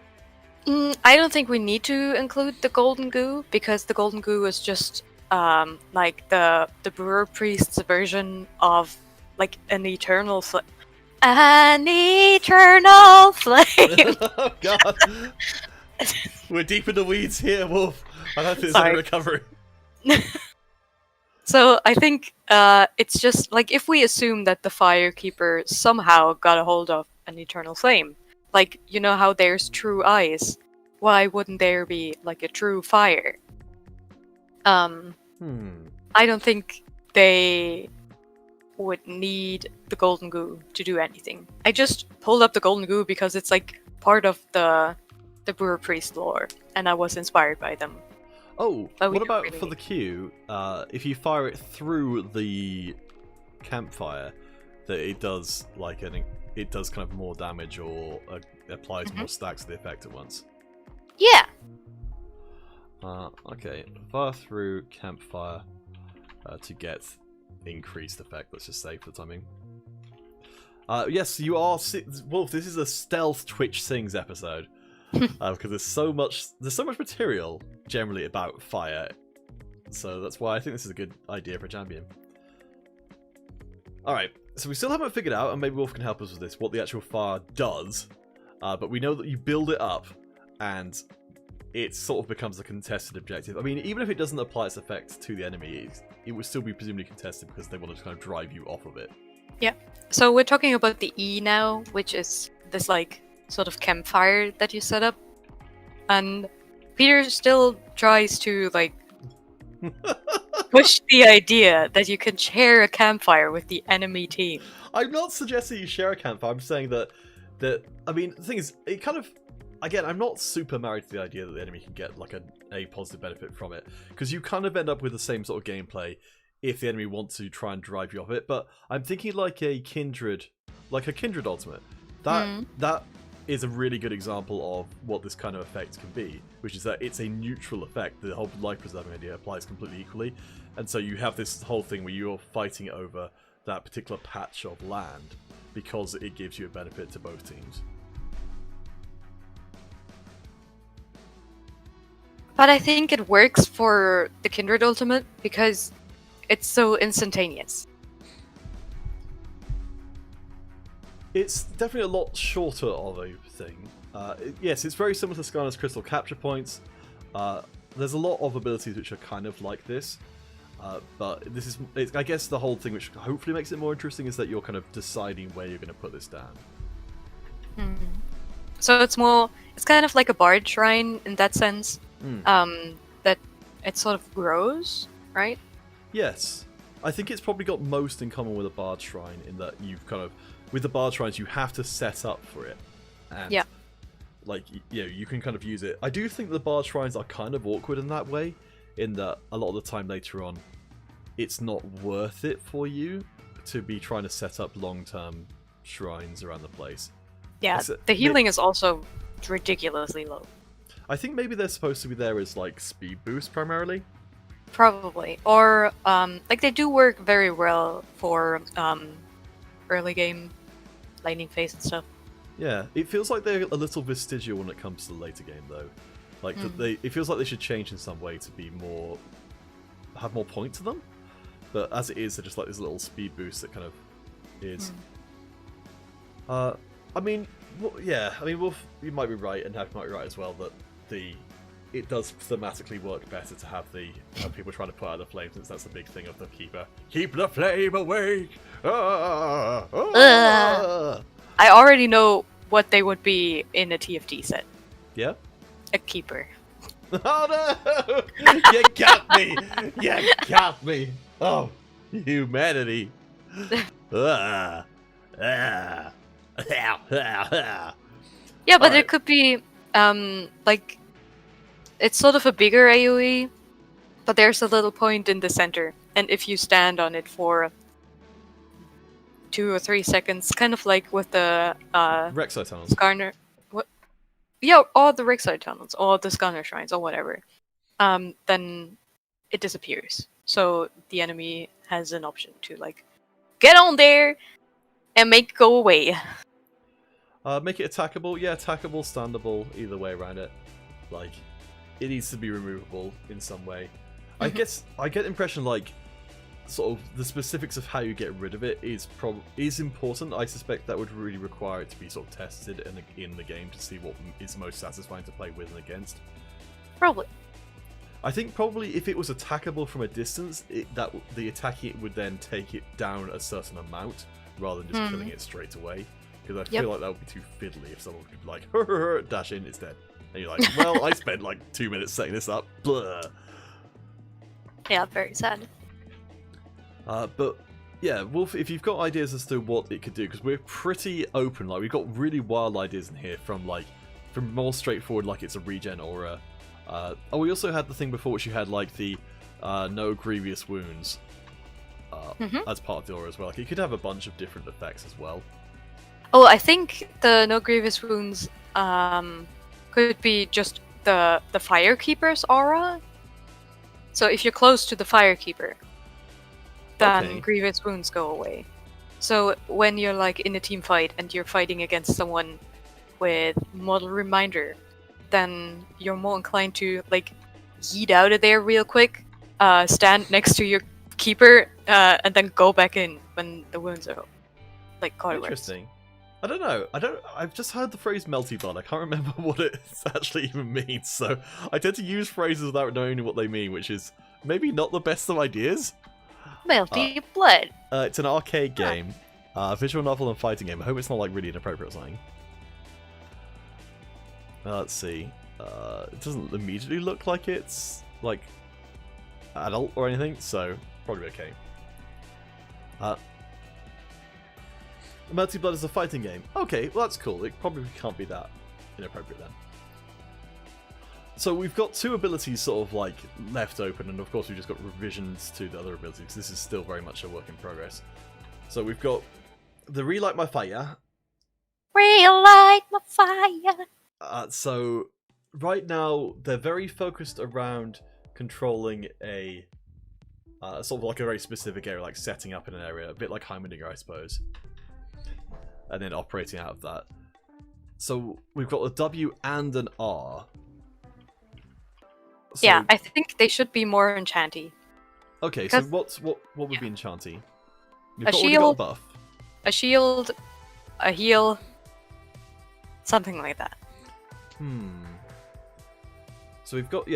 I don't think we need to include the golden goo because the golden goo is just like the brewer priest's version of like an eternal flame. An eternal flame. Oh god, we're deep in the weeds here, Wolf. I don't think there's any Sorry. recovery. So I think it's just like if we assume that the firekeeper somehow got a hold of an eternal flame, like you know how there's true ice, why wouldn't there be like a true fire? I don't think they would need the golden goo to do anything. I just pulled up the golden goo because it's like part of the brewer priest lore, and I was inspired by them. Oh, But we what don't about really for the Q? If you fire it through the campfire, that it does like it does kind of more damage or applies more stacks of the effect at once. Yeah. Okay, fire through campfire to get increased effect. Let's just say for the timing. Yes, you are Wolf. This is a stealth Twitch Sings episode because there's so much material generally about fire, so that's why I think this is a good idea for a champion. All right, so we still haven't figured out, and maybe Wolf can help us with this, what the actual fire does. But we know that you build it up, and it sort of becomes a contested objective. I mean, even if it doesn't apply its effect to the enemy, it would still be presumably contested because they want to kind of drive you off of it. Yeah. So we're talking about the E now, which is this like sort of campfire that you set up. And Peter still tries to like push the idea that you can share a campfire with the enemy team. I'm not suggesting you share a campfire. I'm saying that I mean, the thing is, it kind of, again, I'm not super married to the idea that the enemy can get like a positive benefit from it, because you kind of end up with the same sort of gameplay if the enemy wants to try and drive you off it. But I'm thinking like a Kindred ultimate. That is a really good example of what this kind of effect can be, which is that it's a neutral effect. The whole life preserving idea applies completely equally, and so you have this whole thing where you're fighting over that particular patch of land because it gives you a benefit to both teams. But I think it works for the Kindred ultimate because it's so instantaneous. It's definitely a lot shorter of a thing. Yes, it's very similar to Skarner's crystal capture points. There's a lot of abilities which are kind of like this, but I guess the whole thing which hopefully makes it more interesting is that you're kind of deciding where you're going to put this down. So it's kind of like a bard shrine in that sense. That it sort of grows, right? Yes. I think it's probably got most in common with a bard shrine in that you've kind of, with the bard shrines, you have to set up for it. And yeah. Like, you know, you can kind of use it. I do think the bard shrines are kind of awkward in that way, in that a lot of the time later on, it's not worth it for you to be trying to set up long-term shrines around the place. Yeah, the healing is also ridiculously low. I think maybe they're supposed to be there as, like, speed boost primarily. Probably. Or, like, they do work very well for, early game lightning phase and stuff. Yeah, it feels like they're a little vestigial when it comes to the later game, though. Like, it feels like they should change in some way to be have more point to them. But as it is, they're just like this little speed boost that kind of is. I mean, yeah, I mean, Wolf, you might be right, and Hack might be right as well, that it does thematically work better to have people trying to put out the flame, since that's the big thing of the keeper. Keep the flame awake! I already know what they would be in a TFT set. Yeah? A keeper. Oh no! You got me! You got me! Oh, humanity! Yeah, but it could be, like, it's sort of a bigger AoE, but there's a little point in the center, and if you stand on it for 2 or 3 seconds, kind of like with the Rek'Sai tunnels. Skarner, what? Yeah, or the Rek'Sai tunnels, or the Skarner shrines, or whatever. Then it disappears. So the enemy has an option to like get on there and make it go away. Make it attackable. Yeah, attackable, standable, either way around it. Like, it needs to be removable in some way. I get the impression like sort of the specifics of how you get rid of it is important. I suspect that would really require it to be sort of tested in the game to see what is most satisfying to play with and against. Probably. I think probably if it was attackable from a distance, the attacking it would then take it down a certain amount rather than just killing it straight away. Because I feel like that would be too fiddly if someone could be like, dash in, it's dead. And you're like, well, I spent like 2 minutes setting this up. Blah. Yeah, very sad. But yeah, Wolf, if you've got ideas as to what it could do, because we're pretty open, like we've got really wild ideas in here from more straightforward, like it's a regen aura. We also had the thing before which you had like the no grievous wounds as part of the aura as well. Like it could have a bunch of different effects as well. Oh, I think the no grievous wounds could be just the Firekeeper's aura. So if you're close to the Firekeeper, then grievous wounds go away. So when you're like in a team fight and you're fighting against someone with Model Reminder, then you're more inclined to like yeet out of there real quick, stand next to your keeper, and then go back in when the wounds are like cauterized. Interesting. I don't know. I've just heard the phrase "melty blood." I can't remember what it actually even means. So I tend to use phrases without knowing what they mean, which is maybe not the best of ideas. Melty blood. It's an arcade game, visual novel and fighting game. I hope it's not like really inappropriate or something. Let's see. It doesn't immediately look like it's like adult or anything, so probably okay. Melty Blood is a fighting game. Okay, well that's cool. It probably can't be that inappropriate then. So we've got two abilities sort of like left open, and of course we've just got revisions to the other abilities because this is still very much a work in progress. So we've got the Relight My Fire. Relight my fire. So right now they're very focused around controlling a sort of like a very specific area, like setting up in an area, a bit like Heimerdinger, I suppose, and then operating out of that. So we've got a W and an R. So, yeah, I think they should be more enchanty. Okay, so what would be enchanty? You've A already got a shield, buff. a shield, a heal, something like that. So we've got the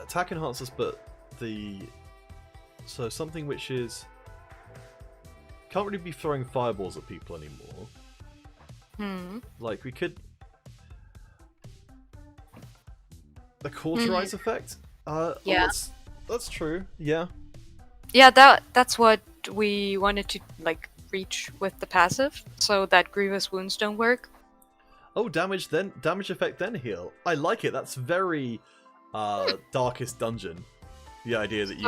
attack enhancers, but something which is can't really be throwing fireballs at people anymore. Like we could the cauterize effect. Yeah, that's true. Yeah. Yeah, that's what we wanted to like reach with the passive, so that grievous wounds don't work. Oh, damage effect then heal. I like it. That's very Darkest Dungeon. The idea that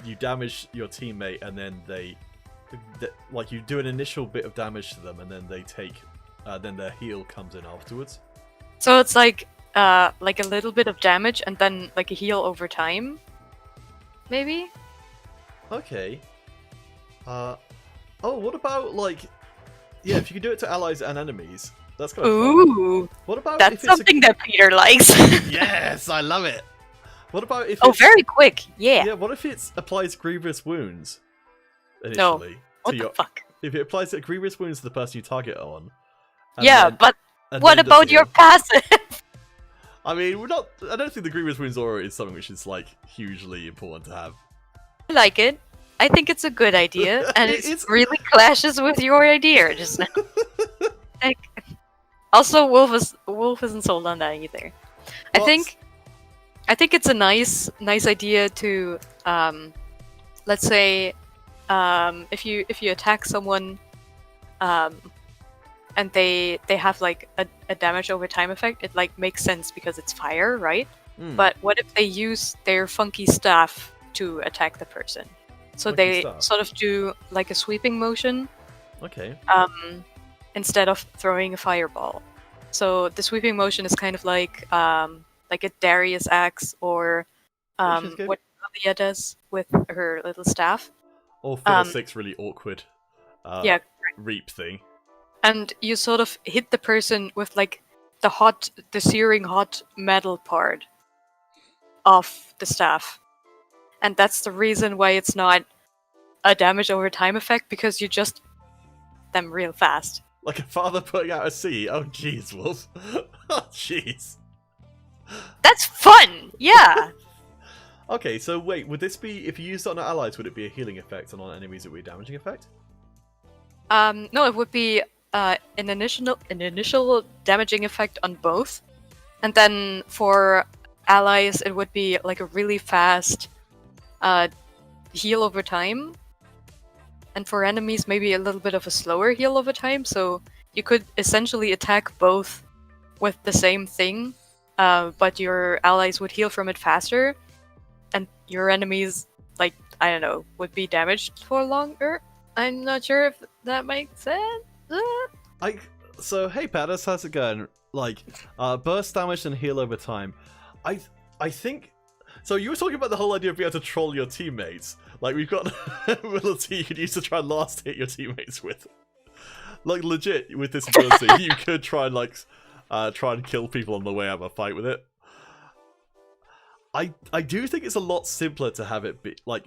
you damage your teammate and then like you do an initial bit of damage to them and then they take then their heal comes in afterwards. So it's like a little bit of damage and then like a heal over time, maybe. Okay. What about like if you can do it to allies and enemies. That's kind of Ooh, fun. What about that's something that Peter likes. Yes, I love it. What about if very quick, yeah. Yeah, what if it applies grievous wounds initially? No. What the fuck? If it applies grievous wounds to the person you target on. Yeah, but what about your passive? I mean, I don't think the grievous wounds aura is something which is like hugely important to have. I like it. I think it's a good idea, and it really clashes with your idea just now. Like, also, Wolf isn't sold on that either. I think it's a nice idea to, let's say, if you attack someone, and they have like a damage over time effect, it like makes sense because it's fire, right? But what if they use their funky staff to attack the person? So they sort of do like a sweeping motion. Okay. Instead of throwing a fireball. So the sweeping motion is kind of like a Darius axe or what Alia does with her little staff. Or Phil 6 really awkward yeah, reap thing. and you sort of hit the person with like the searing hot metal part of the staff. And that's the reason why it's not a damage over time effect, because you just them real fast. Like a father putting out a sea. Oh jeez, Wolf. Oh jeez. That's fun! Yeah! Okay, so wait, would this be, if you used it on allies, would it be a healing effect, and on enemies it would be a damaging effect? No, it would be an initial damaging effect on both. And then for allies, it would be like a really fast heal over time. And for enemies, maybe a little bit of a slower heal over time. So you could essentially attack both with the same thing, but your allies would heal from it faster. And your enemies, like, I don't know, would be damaged for longer. I'm not sure if that makes sense. So hey Padders, how's it going? Like, burst damage and heal over time. I think. So you were talking about the whole idea of being able to troll your teammates. Like, we've got ability you could use to try and last hit your teammates with. Like, legit, with this ability, you could try and like try and kill people on the way out of a fight with it. I do think it's a lot simpler to have it be like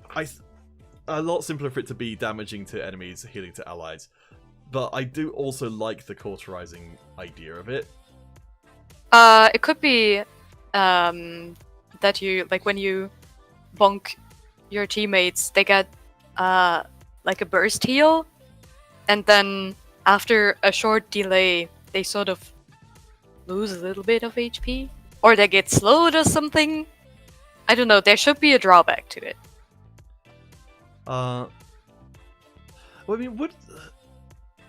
a lot simpler for it to be damaging to enemies, healing to allies. But I do also like the cauterizing idea of it. It could be that you, like, when you bonk your teammates, they get like a burst heal, and then after a short delay, they sort of lose a little bit of HP, or they get slowed or something. I don't know. There should be a drawback to it. Well, I mean,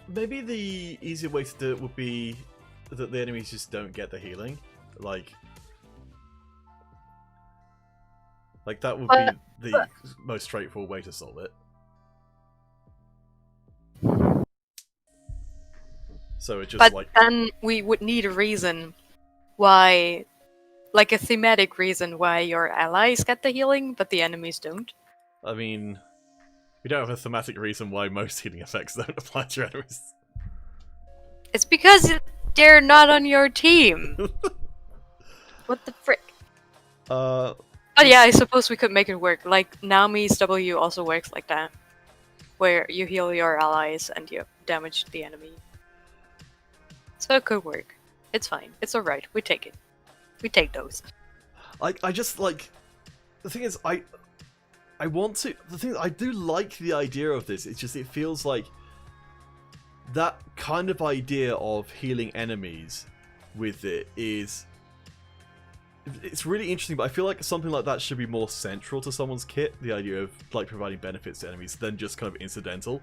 maybe the easier way to do it would be that the enemies just don't get the healing, like that would be the most straightforward way to solve it. So it's just but like. Then we would need a reason why, like a thematic reason why your allies get the healing, but the enemies don't. I mean, we don't have a thematic reason why most healing effects don't apply to your enemies. It's because they're not on your team. What the frick? But yeah, I suppose we could make it work. Like, Naomi's W also works like that, where you heal your allies and you damage the enemy. So it could work. It's fine. It's alright. We take it. We take those. I just, like, the thing is, I want to, the thing is, I do like the idea of this. It's just, it feels like that kind of idea of healing enemies with it is, it's really interesting, but I feel like something like that should be more central to someone's kit, the idea of like providing benefits to enemies, than just kind of incidental.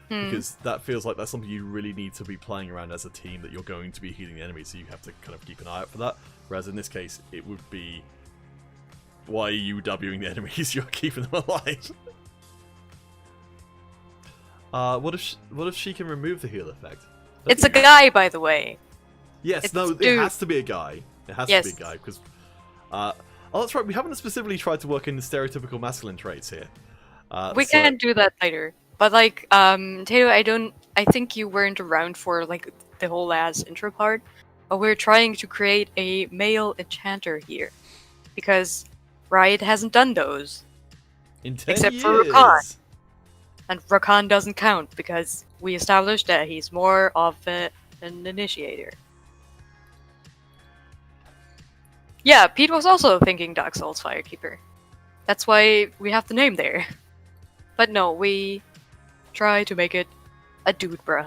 Because that feels like that's something you really need to be playing around as a team, that you're going to be healing the enemy, so you have to kind of keep an eye out for that. Whereas in this case, it would be, why are you Wing the enemies? You're keeping them alive. What if she can remove the heal effect? It's a guy, by the way. Yes, it's no, it has to be a guy. It has to be a guy, because... oh, that's right, we haven't specifically tried to work in the stereotypical masculine traits here. We can do that later. But, like, Tato, I think you weren't around for, like, the whole last intro part. But we're trying to create a male enchanter here. Because Riot hasn't done those. In 10 except years. for Rakan. And Rakan doesn't count, because we established that he's more of an initiator. Yeah, Pete was also thinking Dark Souls Firekeeper. That's why we have the name there. But no, we try to make it a dude, bruh.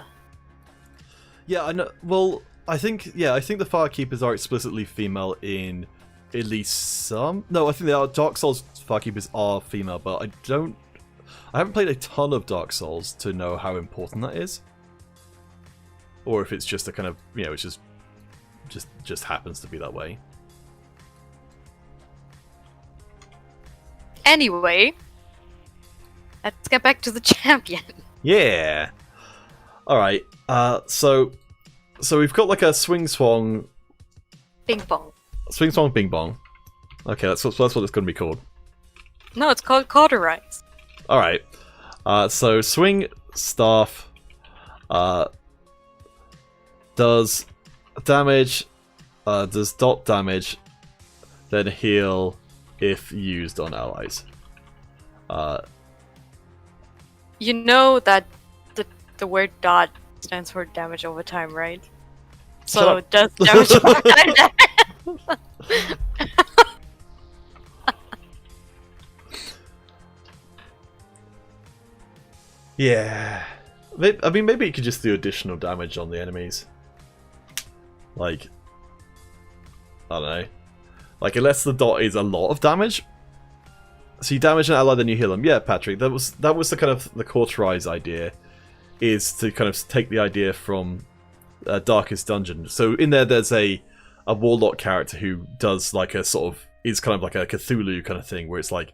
Yeah, I know. Well, I think the Firekeepers are explicitly female in at least some. No, I think they are. Dark Souls Firekeepers are female, but I haven't played a ton of Dark Souls to know how important that is, or if it's just a kind of, you know, it's just happens to be that way. Anyway, let's get back to the champion. Yeah. All right. So we've got like a swing swong. Bing bong. Swing swong bing bong. Okay, that's what it's going to be called. No, it's called cauterize. All right. So swing staff. Does damage, does dot damage then heal if used on allies? You know that the word dot stands for damage over time, right? So does damage over time damage? Yeah. I mean, maybe you could just do additional damage on the enemies. Like, I don't know. Like, unless the dot is a lot of damage. So you damage an ally, then you heal them. Yeah, Patrick, that was the kind of the Cauterize idea, is to kind of take the idea from Darkest Dungeon. So in there's a warlock character who does like a sort of, is kind of like a Cthulhu kind of thing, where it's like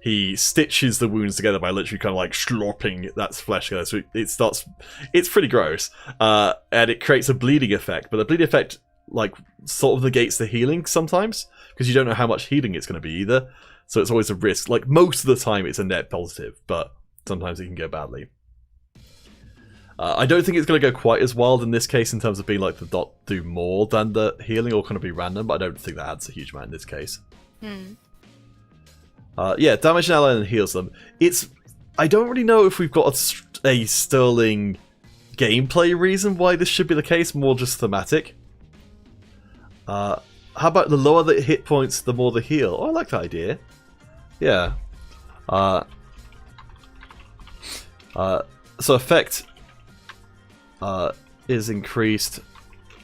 he stitches the wounds together by literally kind of like slopping that flesh together. So it's pretty gross, and it creates a bleeding effect. But the bleeding effect like sort of negates the healing sometimes, because you don't know how much healing it's going to be either. So it's always a risk. Like, most of the time it's a net positive, but sometimes it can go badly. I don't think it's going to go quite as wild in this case in terms of being like the dot do more than the healing, or kind of be random, but I don't think that adds a huge amount in this case. Yeah, damage an ally and heals them. I don't really know if we've got a sterling gameplay reason why this should be the case, more just thematic. How about the lower the hit points, the more the heal? Oh, I like that idea. Yeah. So effect is increased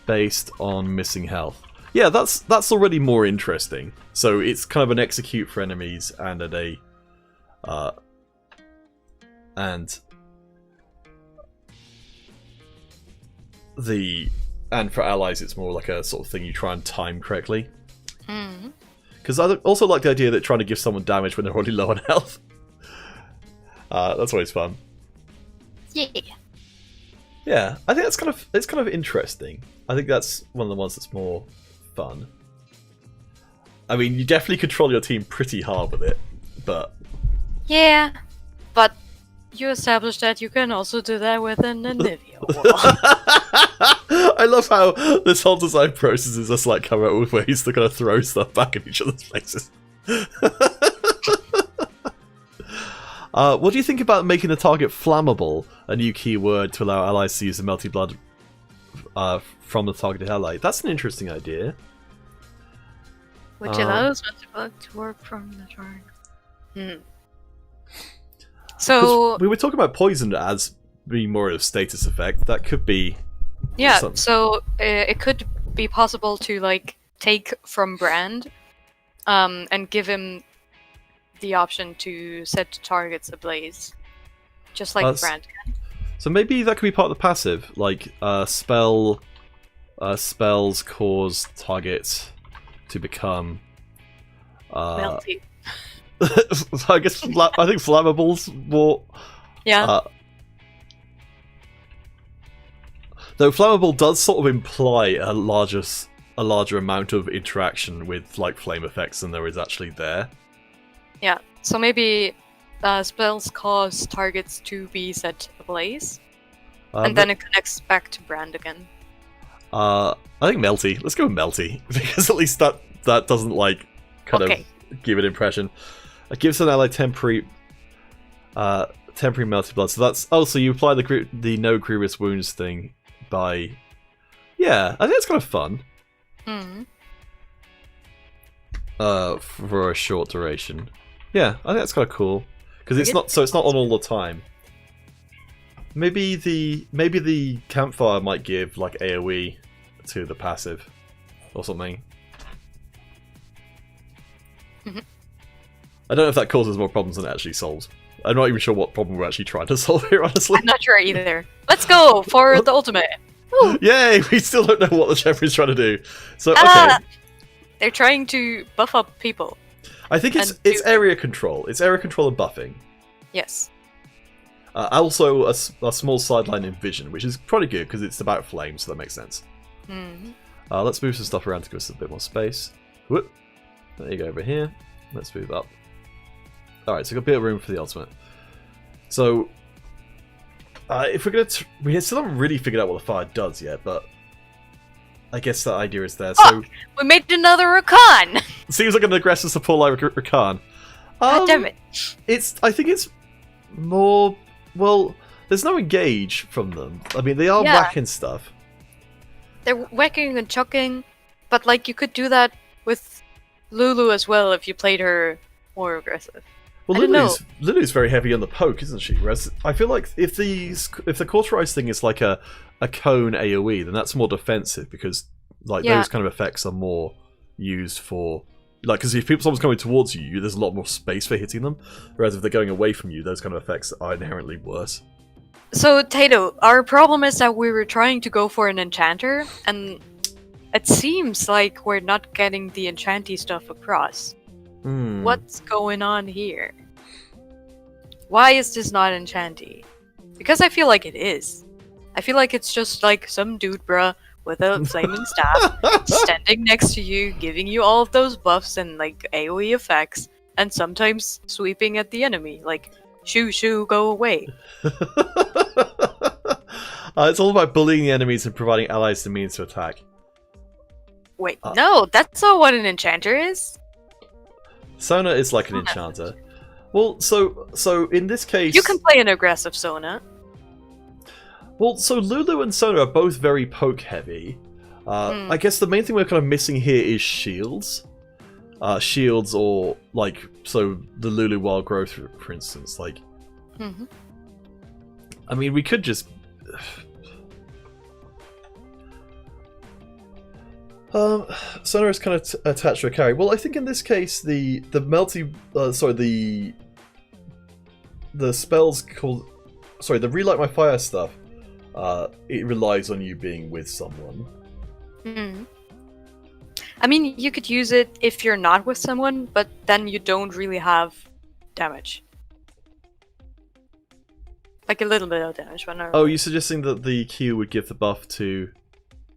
based on missing health. Yeah, that's already more interesting. So it's kind of an execute for enemies and at a and for allies it's more like a sort of thing you try and time correctly. Because I also like the idea that trying to give someone damage when they're already low on health. That's always fun. Yeah. Yeah, I think it's kind of interesting. I think that's one of the ones that's more fun. I mean, you definitely control your team pretty hard with it, but... Yeah, but you established that you can also do that with an Anivia wall. I love how this whole design process is just like coming up with ways to kind of throw stuff back in each other's faces. What do you think about making the target flammable, a new keyword to allow allies to use the melty blood from the targeted ally? That's an interesting idea. Which allows melty blood to work from the target. So we were talking about poison as being more of a status effect. That could be. Yeah, something. so it could be possible to like take from Brand, and give him the option to set targets ablaze, just like Brand can. So maybe that could be part of the passive, like spells cause targets to become Melty. I guess I think flammables more. Yeah. Though flammable does sort of imply a larger amount of interaction with like flame effects than there is actually there. Yeah. So maybe spells cause targets to be set ablaze, and then it connects back to Brand again. I think Melty. Let's go with Melty because at least that doesn't like kind of give an impression. It gives an ally temporary melty blood. So that's so you apply the no grievous wounds thing by. Yeah, I think it's kind of fun. For a short duration. Yeah, I think that's kind of cool because it's not on all the time. Maybe the campfire might give like AoE to the passive or something. I don't know if that causes more problems than it actually solves. I'm not even sure what problem we're actually trying to solve here, honestly. I'm not sure either. Let's go for the ultimate. Woo. Yay! We still don't know what the champion's trying to do. So okay, they're trying to buff up people. I think it's area control. It's area control and buffing. Yes. Also, a small sideline in vision, which is probably good because it's about flames, so that makes sense. Let's move some stuff around to give us a bit more space. Whoop. There you go, over here. Let's move up. Alright, so we've got a bit of room for the ultimate. So, if we're gonna... we still haven't really figured out what the fire does yet, but I guess that idea is there. Oh, we made another Rakan! Seems like an aggressive support like Rakan. God damn it. I think it's more... Well, there's no engage from them. I mean, they are whacking stuff. They're whacking and chucking, but like you could do with Lulu as well if you played her more aggressive. Well, Lulu's very heavy on the poke, isn't she? Whereas I feel like if the cauterize thing is like a cone AoE, then that's more defensive because like those kind of effects are more used for like because if someone's coming towards you, there's a lot more space for hitting them. Whereas if they're going away from you, those kind of effects are inherently worse. So Tato, our problem is that we were trying to go for an enchanter, and it seems like we're not getting the enchanty stuff across. What's going on here? Why is this not enchanty? Because I feel like it is. I feel like it's just like some dude bruh with a flaming staff standing next to you, giving you all of those buffs and like AoE effects, and sometimes sweeping at the enemy, like shoo shoo, go away. It's all about bullying the enemies and providing allies the means to attack. Wait, no, that's not what an enchanter is. Sona is like an enchanter. Well, so in this case... You can play an aggressive Sona. Well, so Lulu and Sona are both very poke-heavy. I guess the main thing we're kind of missing here is shields. Shields or, like, so the Lulu Wild Growth, for instance, like... I mean, we could just... Sona is kind of attached to a carry. Well, I think in this case, the spells called... Sorry, the Relight My Fire stuff, it relies on you being with someone. I mean, you could use it if you're not with someone, but then you don't really have damage. Like a little bit of damage, but not really. Oh, you're suggesting that the Q would give the buff to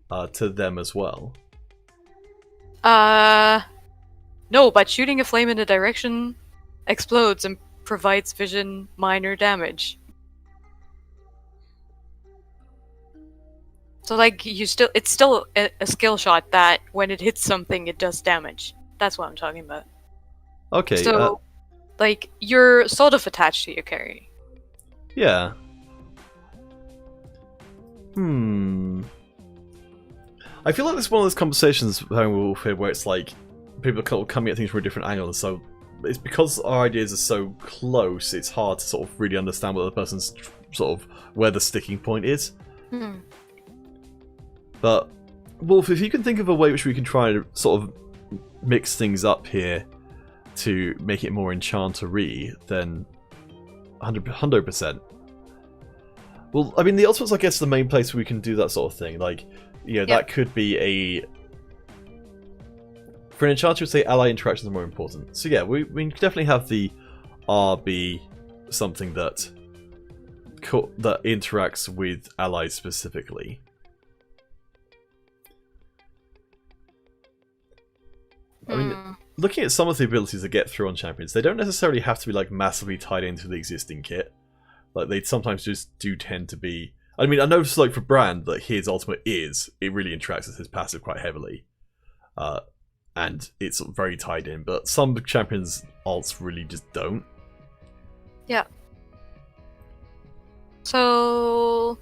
them as well? No, but shooting a flame in a direction explodes and provides vision minor damage. So like it's still a skill shot that when it hits something it does damage. That's what I'm talking about. Okay. So like you're sort of attached to your carry. Yeah. I feel like this is one of those conversations we're having with Wolf here where it's like people are coming at things from a different angle, and so it's because our ideas are so close, it's hard to sort of really understand what the person's sort of where the sticking point is. But Wolf, if you can think of a way which we can try to sort of mix things up here to make it more enchanter-y, then 100%. Well, I mean, the Ultimate's, I guess, the main place where we can do that sort of thing. Like, you know, that could be a... For an enchanter, say ally interactions are more important. So yeah, we definitely have the RB something that interacts with allies specifically. I mean, looking at some of the abilities that get through on champions, they don't necessarily have to be like massively tied into the existing kit. Like they sometimes just do tend to be. I mean, I noticed like for Brand that his ultimate it really interacts with his passive quite heavily, and it's very tied in. But some champions' ults really just don't. Yeah. So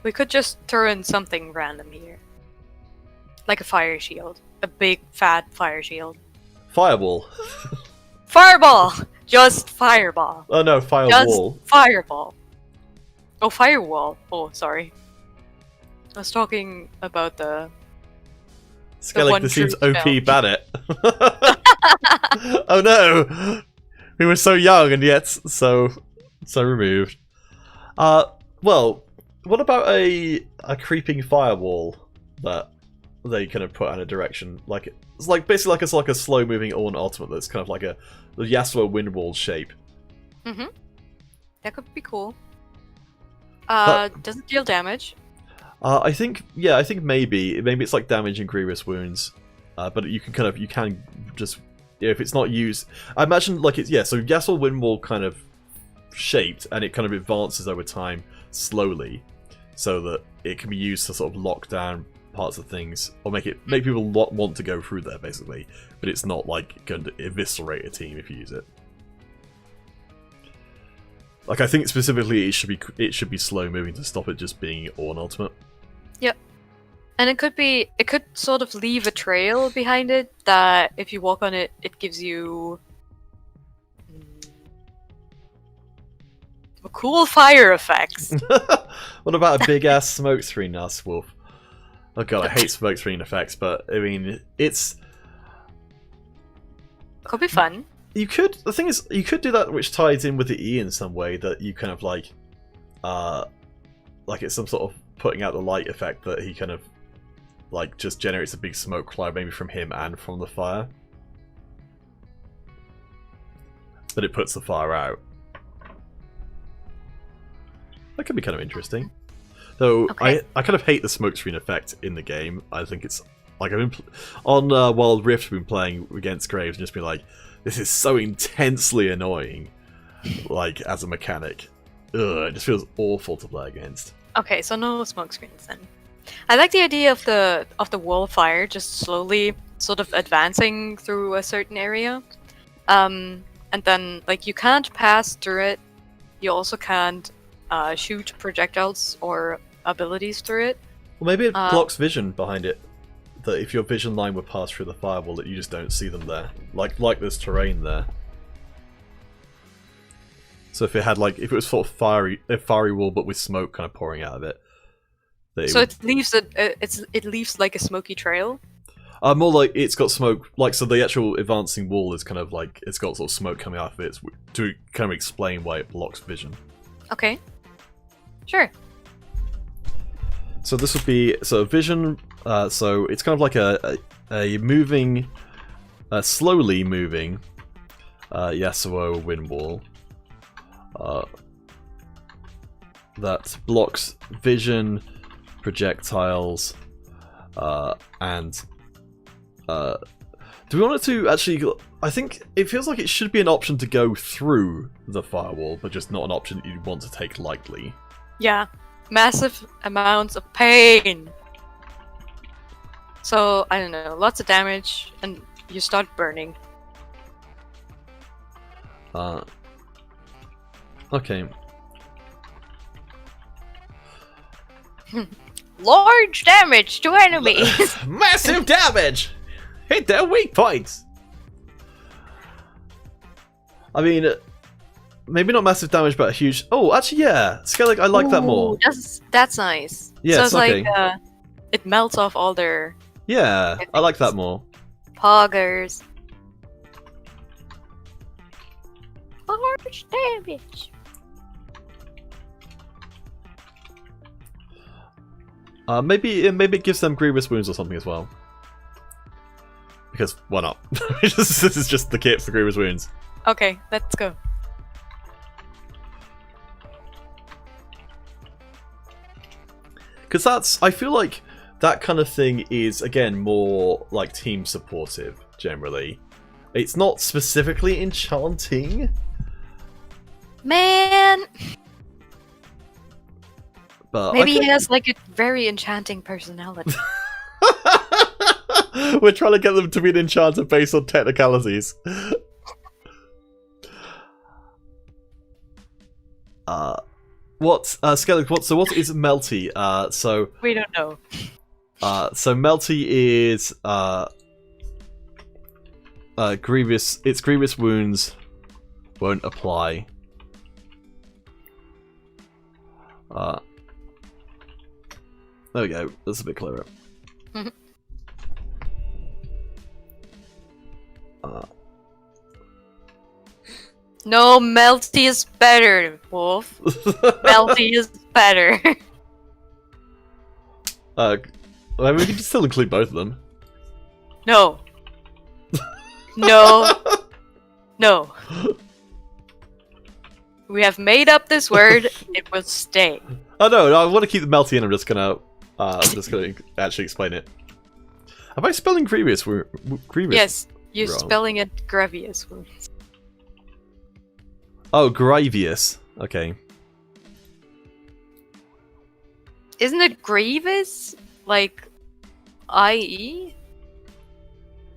we could just throw in something random here, like a fire shield, a big fat fire shield. Fireball. Fireball. Just fireball. Oh no, firewall. Just fireball. Oh, firewall. Oh, sorry. I was talking about the. Skellig, this seems OP Bannet. Oh no! We were so young and yet so removed. Well, what about a creeping firewall that they kind of put in a direction like it's like basically like a slow moving Ornn ultimate that's kind of like the Yasuo Windwall shape. That could be cool. Does it deal damage? I think maybe it's like damage and grievous wounds, but you can just if it's not used. I imagine like it's so Yasuo Windwall kind of shaped and it kind of advances over time slowly, so that it can be used to sort of lock down parts of things, or make people want to go through there, basically. But it's not like going to eviscerate a team if you use it. Like, I think specifically it should be slow moving to stop it just being all an ultimate. Yep. And it could sort of leave a trail behind it that if you walk on it, it gives you cool fire effects. What about a big ass smoke screen now, Wolf? Oh god, I hate smoke screen effects, but I mean, it's... Could be fun. You could, the thing is, you could do that which ties in with the E in some way, that you kind of like it's some sort of putting out the light effect that he kind of like just generates a big smoke cloud maybe from him and from the fire. But it puts the fire out. That could be kind of interesting. Though, okay. I kind of hate the smokescreen effect in the game. I think it's like I've been on Wild Rift, I've been playing against Graves and just been like, this is so intensely annoying. Like as a mechanic, it just feels awful to play against. Okay, so no smoke screens then. I like the idea of the wall of fire just slowly sort of advancing through a certain area, and then like you can't pass through it. You also can't shoot projectiles or abilities through it. Well, maybe it blocks vision behind it. That if your vision line would pass through the firewall, that you just don't see them there. Like there's terrain there. So if it was sort of a fiery wall, but with smoke kind of pouring out of it. So it leaves like a smoky trail. More like it's got smoke. Like so, the actual advancing wall is kind of like it's got sort of smoke coming out of it to kind of explain why it blocks vision. Okay. Sure. So this would be vision. So it's kind of like a moving, slowly moving Yasuo wind wall that blocks vision, projectiles, and do we want it to actually? I think it feels like it should be an option to go through the firewall, but just not an option that you want to take lightly. Yeah, massive amounts of pain. So, I don't know, lots of damage, and you start burning. Okay. Large damage to enemies! Massive damage! Hit their weak points! I mean, maybe not massive damage, but a huge... Oh, actually, yeah! Skellig, I like that more. That's nice. Yeah, so it's okay. Like, it melts off all their... Yeah, I like that more. Poggers. Large damage. Maybe it gives them grievous wounds or something as well. Because why not? This is just the kit for grievous wounds. Okay, let's go. Because I feel like that kind of thing is, again, more like team supportive, generally. It's not specifically enchanting. Man! But maybe he has like a very enchanting personality. We're trying to get them to be an enchanter based on technicalities. Skellig, what is Melty? So we don't know. So Melty is grievous. Its grievous wounds won't apply. There we go. That's a bit clearer. No, Melty is better, Wolf. Melty is better. I mean, we can still include both of them. No. No. No. We have made up this word. It will stay. Oh no, I want to keep the Melty in. I'm just gonna actually explain it. Am I spelling grievous? Grievous? Yes, you're wrong. spelling it grievous. Oh, grievous. Okay. Isn't it grievous? Like IE?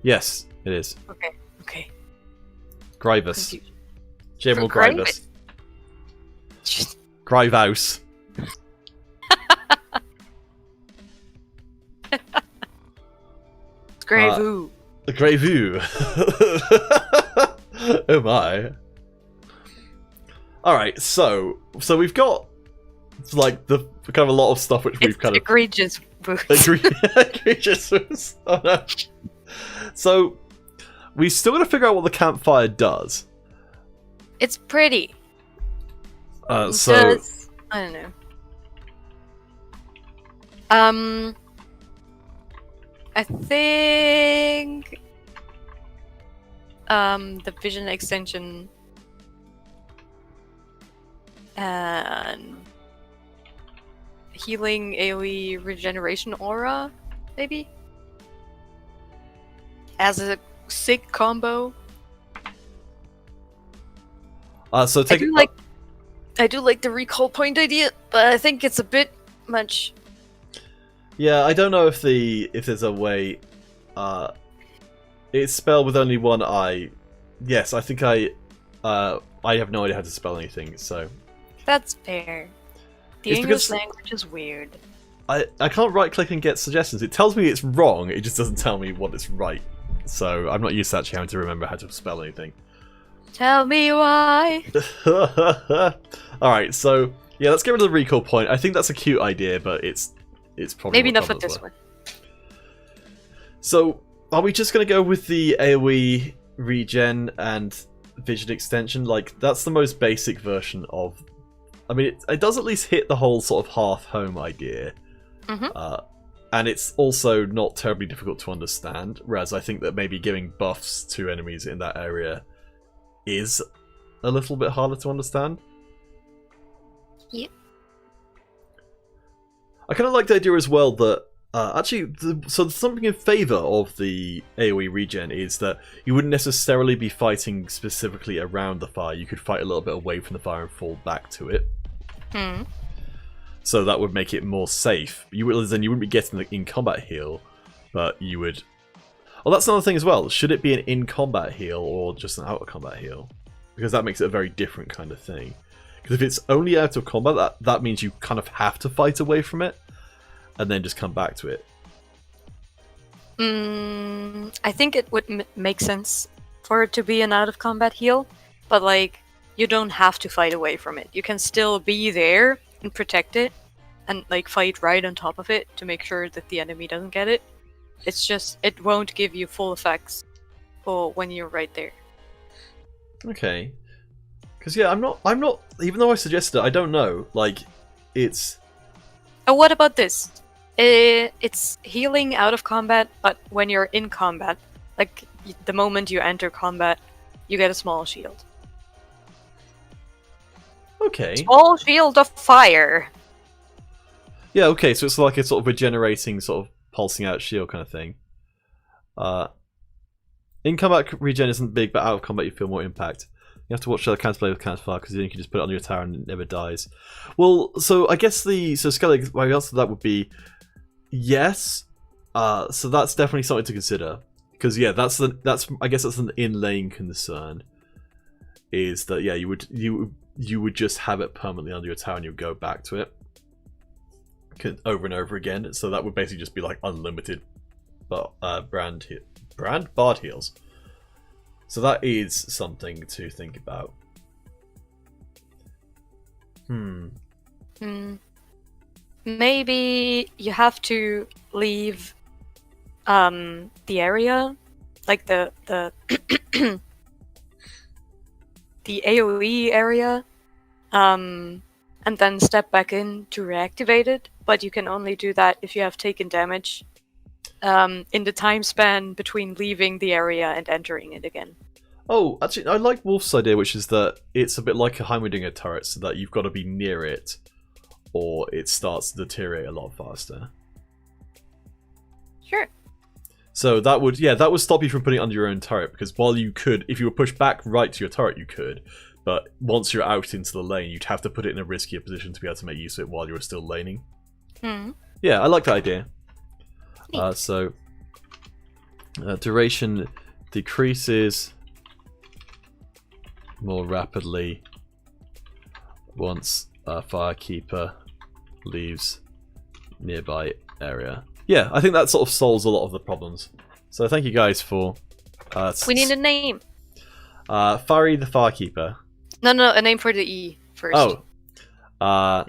Yes, it is. Okay. Okay. Grievous. Confused. General Grievous? Grievous. Grivehouse. Gravoo. The Gravoo. Oh my. Alright, so we've got like the kind of a lot of stuff which we've kind of egregious. egregious. Oh no. So we still got to figure out what the campfire does. It's pretty. So Does, I don't know. I think the vision extension and healing AoE regeneration aura, maybe? As a sick combo. so take I do like the recall point idea, but I think it's a bit much. Yeah, I don't know if there's a way. It's spelled with only one eye. Yes, I think I have no idea how to spell anything. So That's fair. The It's English because- language is weird. I can't right click and get suggestions. It tells me it's wrong. It just doesn't tell me what is right. So I'm not used to actually having to remember how to spell anything. Tell me why. Alright, so yeah, let's get rid of the recall point. I think that's a cute idea, but it's probably Maybe more not for common as this well. one. So are we just gonna go with the AoE regen and vision extension? Like that's the most basic version of. I mean, it does at least hit the whole sort of hearth home idea. Mhm. And it's also not terribly difficult to understand, whereas I think that maybe giving buffs to enemies in that area is a little bit harder to understand. Yep. I kind of like the idea as well that so something in favour of the AoE regen is that you wouldn't necessarily be fighting specifically around the fire. You could fight a little bit away from the fire and fall back to it. Hmm. So that would make it more safe. You wouldn't be getting the in-combat heal, but you would. Oh, that's another thing as well. Should it be an in-combat heal or just an out-of-combat heal? Because that makes it a very different kind of thing. Because if it's only out of combat, that means you kind of have to fight away from it, and then just come back to it. I think it would make sense for it to be an out of combat heal, but like you don't have to fight away from it. You can still be there and protect it, and like fight right on top of it to make sure that the enemy doesn't get it. It's just it won't give you full effects for when you're right there. Okay. Because yeah, I'm not. Even though I suggested it, I don't know. Like, it's. Oh, what about this? It's healing out of combat, but when you're in combat, like the moment you enter combat, you get a small shield. Okay. Small shield of fire. Yeah, okay, so it's like a sort of regenerating, sort of pulsing out shield kind of thing. In combat, regen isn't big, but out of combat you feel more impact. You have to watch the counterplay with counterfire, because then you can just put it on your tower and it never dies. Well, so I guess so Skellig, my answer to that would be yes. So that's definitely something to consider. Because yeah, I guess that's an in-lane concern. Is that yeah, you would just have it permanently under your tower and you would go back to it over and over again. So that would basically just be like unlimited, but bard heals. So that is something to think about. Maybe you have to leave the area, like the the AoE area, and then step back in to reactivate it. But you can only do that if you have taken damage in the time span between leaving the area and entering it again. Oh, actually, I like Wolf's idea, which is that it's a bit like a Heimerdinger turret, so that you've got to be near it, or it starts to deteriorate a lot faster. Sure. So that would stop you from putting it under your own turret, because while you could, if you were pushed back right to your turret, you could, but once you're out into the lane, you'd have to put it in a riskier position to be able to make use of it while you were still laning. Yeah, I like that idea. So duration decreases more rapidly once a Firekeeper leaves nearby area. Yeah, I think that sort of solves a lot of the problems. So thank you guys for... we need a name. Fari the Firekeeper. No, a name for the E first. Oh.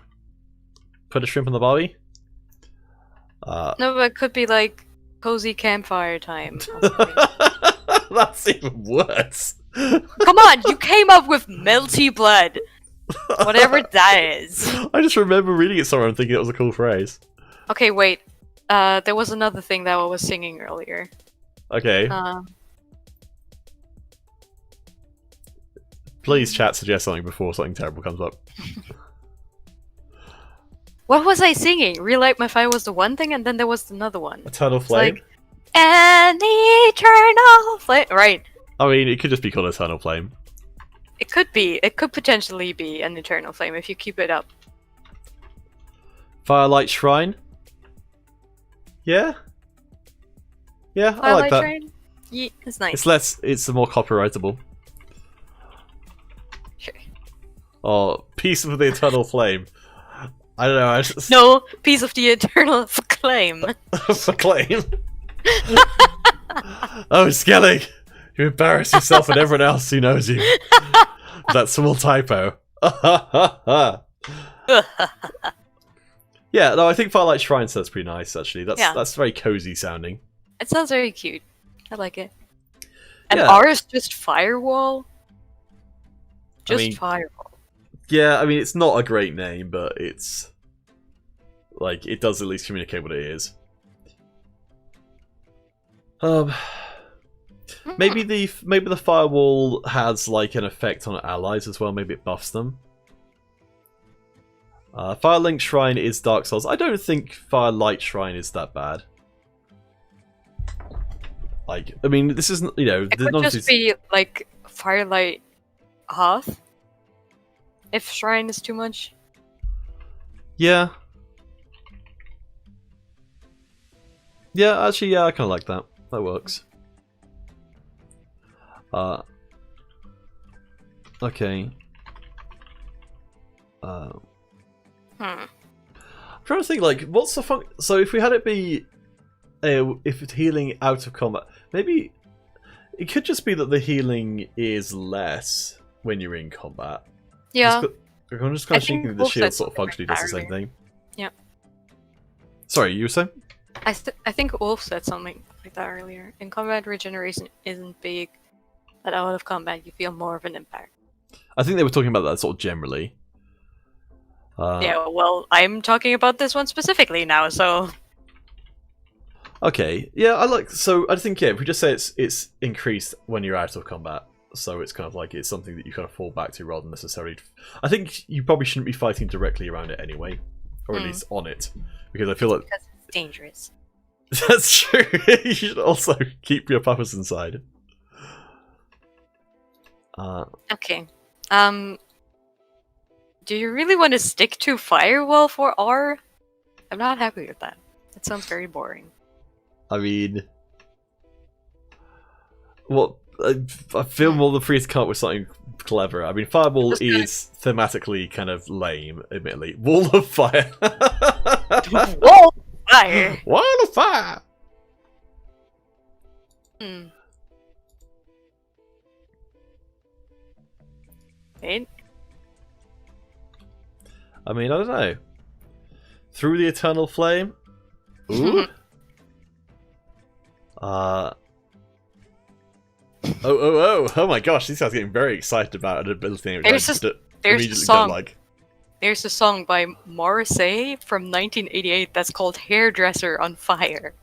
Put a shrimp on the barbie? No, but it could be like cozy campfire time. That's even worse. Come on, you came up with melty blood. Whatever that is. I just remember reading it somewhere and thinking it was a cool phrase. Okay, wait. There was another thing that I was singing earlier. Okay. Please chat suggest something before something terrible comes up. What was I singing? Relight My Fire was the one thing, and then there was another one. Eternal Flame? Like, an eternal flame. Right. I mean, it could just be called Eternal Flame. It could be. It could potentially be an eternal flame if you keep it up. Firelight Shrine? Yeah? Yeah, I like Firelight that. Shrine? Yeah, it's nice. It's more copyrightable. Sure. Oh, Peace with the Eternal Flame. I don't know, I just... No, Piece of the Eternal Flame. For claim. Oh, Skellig! You embarrass yourself and everyone else who knows you. That small typo. Yeah, no, I think Firelight Shrine sounds pretty nice, actually. That's very cozy sounding. It sounds very cute. I like it. And Yeah. R is just firewall? Just firewall. Yeah, I mean, it's not a great name, but it's... like, it does at least communicate what it is. Maybe the firewall has like an effect on allies as well. Maybe it buffs them. Firelink Shrine is Dark Souls. I don't think Firelight Shrine is that bad. Like, I mean, this isn't, you know... It could just be like Firelight Hearth. If Shrine is too much. Yeah. Yeah, actually, yeah, I kind of like that. That works. Okay. I'm trying to think, like, what's the fun... So if we had it be... if it's healing out of combat, maybe... It could just be that the healing is less when you're in combat. Yeah. I'm just kind of thinking that the shield sort of functionally does the same thing. Yeah. Sorry, you were saying? I think Wolf said something like that earlier. In combat, regeneration isn't big, but out of combat, you feel more of an impact. I think they were talking about that sort of generally. Yeah, well, I'm talking about this one specifically now, so... Okay, yeah, I like... So, I think, yeah, if we just say it's increased when you're out of combat, so it's kind of like it's something that you kind of fall back to rather than necessarily... I think you probably shouldn't be fighting directly around it anyway, or at least on it, because I feel like... Because it's dangerous. That's true. You should also keep your puppets inside. Okay. Do you really want to stick to Firewall for R? I'm not happy with that. That sounds very boring. I mean... What... I feel more than free to come up with something clever. I mean, Fireball is thematically kind of lame, admittedly. Wall of Fire! Wall of Fire! Wall of Fire! Wait. I mean, I don't know. Through the Eternal Flame? Ooh? Oh my gosh, these guys are getting very excited about an ability There's a immediately song. don't like. There's a song by Morrissey from 1988 that's called Hairdresser on Fire.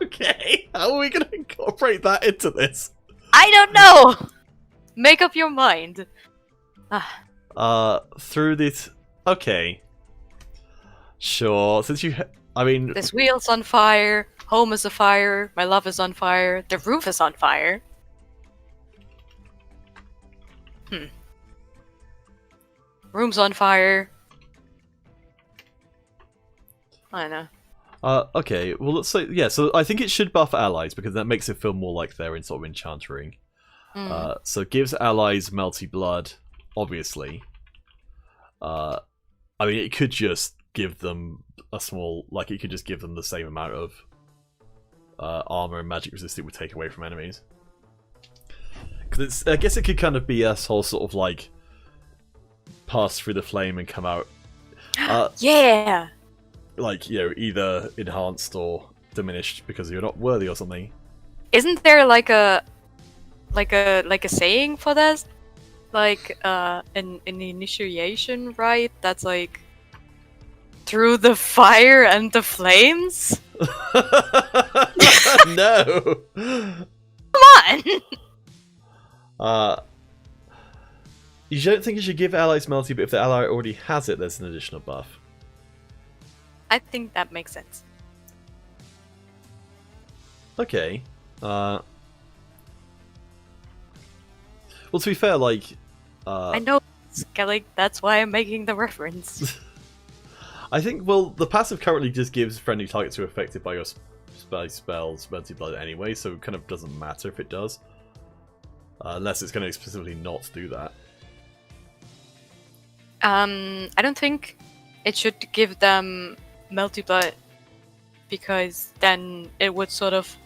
Okay, how are we going to incorporate that into this? I don't know! Make up your mind. Through this... Okay. Sure, since you... I mean... This wheel's on fire, home is a fire, my love is on fire, the roof is on fire. Room's on fire. I don't know. Okay, well let's say yeah. So I think it should buff allies because that makes it feel more like they're in sort of enchantering. So it gives allies melty blood, obviously. I mean, it could just give them a small, like it could just give them the same amount of armor and magic resist it would take away from enemies. Because I guess it could kind of be a whole sort of like pass through the flame and come out. Yeah. Like, you know, either enhanced or diminished because you're not worthy or something. Isn't there like a saying for that? Like an initiation rite that's like through the fire and the flames? No. Come on. You don't think you should give allies melty, but if the ally already has it, there's an additional buff. I think that makes sense. Okay. Well, to be fair, like... I know, Skellig, that's why I'm making the reference. I think, well, the passive currently just gives friendly targets who are affected by your spells melty blood anyway, so it kind of doesn't matter if it does. Unless it's going to specifically not do that. I don't think it should give them melty blood because then it would sort of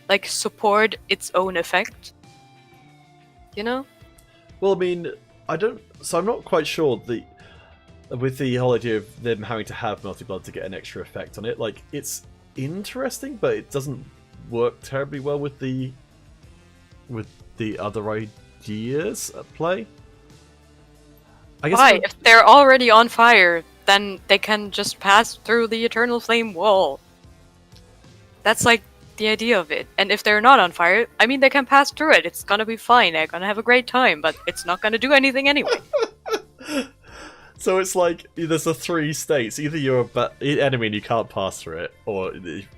like support its own effect. You know? Well, I mean, so I'm not quite sure with the whole idea of them having to have melty blood to get an extra effect on it. Like, it's interesting, but it doesn't work terribly well with the other ideas at play. I guess why? If they're already on fire, then they can just pass through the eternal flame wall. That's like the idea of it. And if they're not on fire, I mean, they can pass through it. It's gonna be fine. They're gonna have a great time, but it's not gonna do anything anyway. So it's like there's the three states. Either you're an enemy and you can't pass through it, or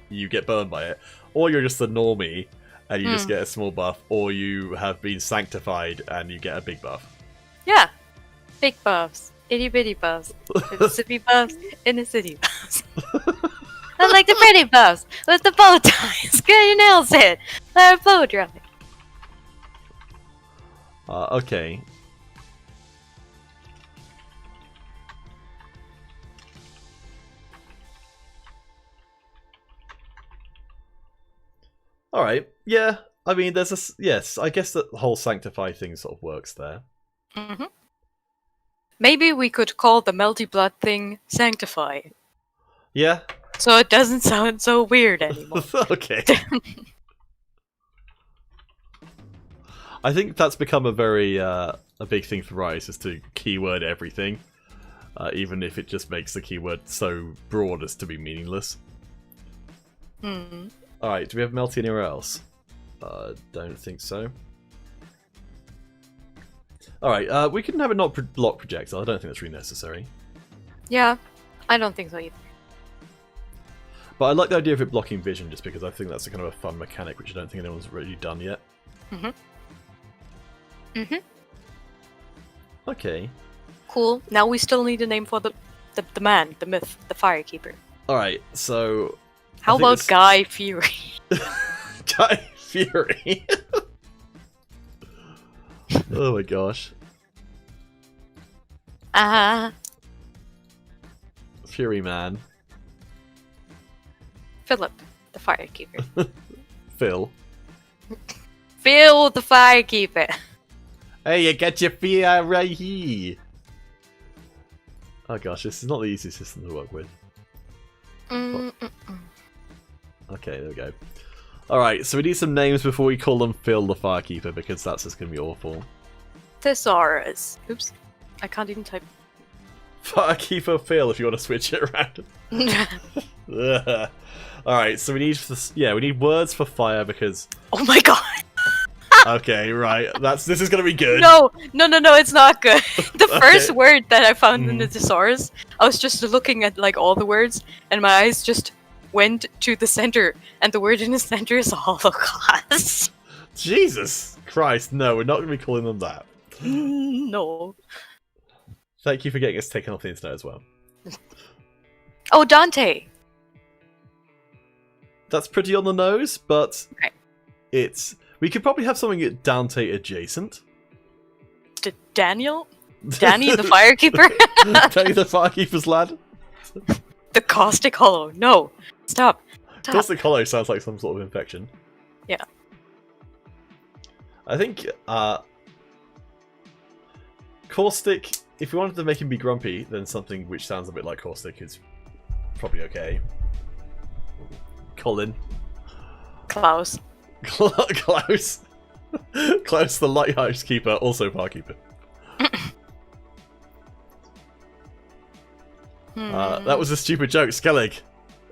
you get burned by it, or you're just a normie and you just get a small buff, or you have been sanctified and you get a big buff. Yeah. Big buffs. Itty bitty buffs. Mississippi buffs. Inner city buffs. I like the pretty buffs with the bow ties. Get your nails hit. Let her blow dry. Okay. Alright, yeah. I mean, yes, I guess that the whole sanctify thing sort of works there. Mm-hmm. Maybe we could call the melty blood thing sanctify. Yeah. So it doesn't sound so weird anymore. Okay. I think that's become a very a big thing for Rise, is to keyword everything, even if it just makes the keyword so broad as to be meaningless. Alright, do we have melty anywhere else? Don't think so. Alright, we can have it not block projectile. I don't think that's really necessary. Yeah, I don't think so either. But I like the idea of it blocking vision, just because I think that's a kind of a fun mechanic, which I don't think anyone's really done yet. Okay. Cool. Now we still need a name for the man, the myth, the firekeeper. Alright, so... How about Guy Fury? Guy Fury? Oh my gosh. Fury Man. Philip, the firekeeper. Phil. Phil, the firekeeper. Hey, you get your fear right here. Oh gosh, this is not the easiest system to work with. Okay, there we go. Alright, so we need some names before we call them Phil the Firekeeper, because that's just going to be awful. Thesaurus. Oops. I can't even type. Firekeeper Phil, if you want to switch it around. Alright, so we need words for fire, because... Oh my god! Okay, right. This is going to be good. No, it's not good. The first word that I found in the thesaurus, I was just looking at like all the words, and my eyes just went to the center, and the word in the center is Holocaust. Jesus Christ, no, we're not going to be calling them that. No. Thank you for getting us taken off the internet as well. Oh, Dante! That's pretty on the nose, but Okay. we could probably have something Dante adjacent. Daniel? Danny the Firekeeper? Danny the Firekeeper's lad. The Caustic Hollow. No. Stop. Stop. Caustic Hollow sounds like some sort of infection. Yeah. I think Caustic, if we wanted to make him be grumpy, then something which sounds a bit like Caustic is probably okay. Colin. Klaus. Klaus. Klaus the Lighthouse Keeper, also Barkeeper. That was a stupid joke, Skellig.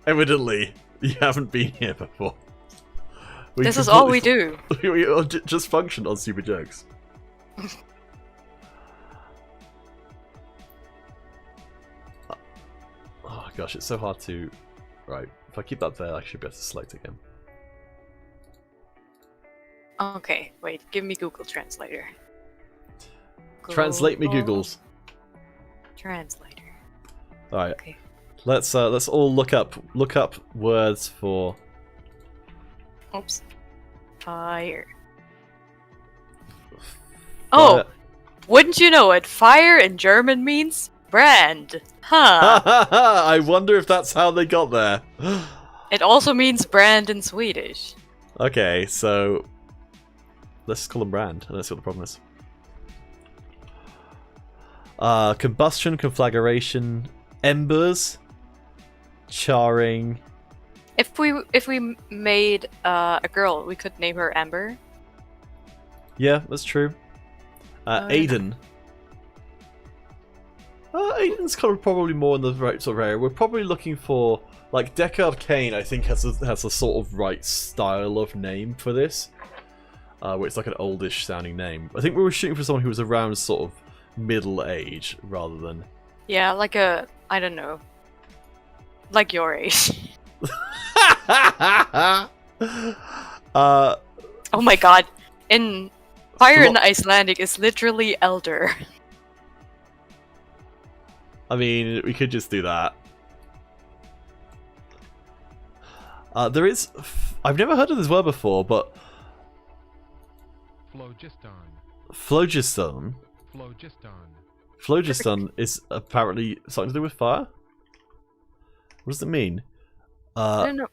Evidently, you haven't been here before. This is all we do. We just function on stupid jokes. Oh gosh, it's so hard to... Right, if I keep that there, I should be able to select again. Okay, wait, give me Google Translator. Translate me Googles. Translator. Alright. Okay. Let's all look up words for... Oops. Fire. Oh! Wouldn't you know it? Fire in German means brand. Huh. I wonder if that's how they got there. It also means brand in Swedish. Okay, so let's call them brand, and let's see what the problem is. Combustion, conflagration, embers, charring. If we made a girl, we could name her Amber. Yeah, that's true. Aiden. Aiden's kind of probably more in the right sort of area. We're probably looking for, like, Deckard Cain, I think, has a sort of right style of name for this. Where it's like an oldish sounding name. I think we were shooting for someone who was around sort of middle age rather than... Yeah, like a, I don't know, like your age. Oh my god, in Fire in Icelandic is literally elder. I mean, we could just do that. There is... I've never heard of this word before, but... Phlogiston. Phlogiston is apparently something to do with fire? What does it mean? I don't know.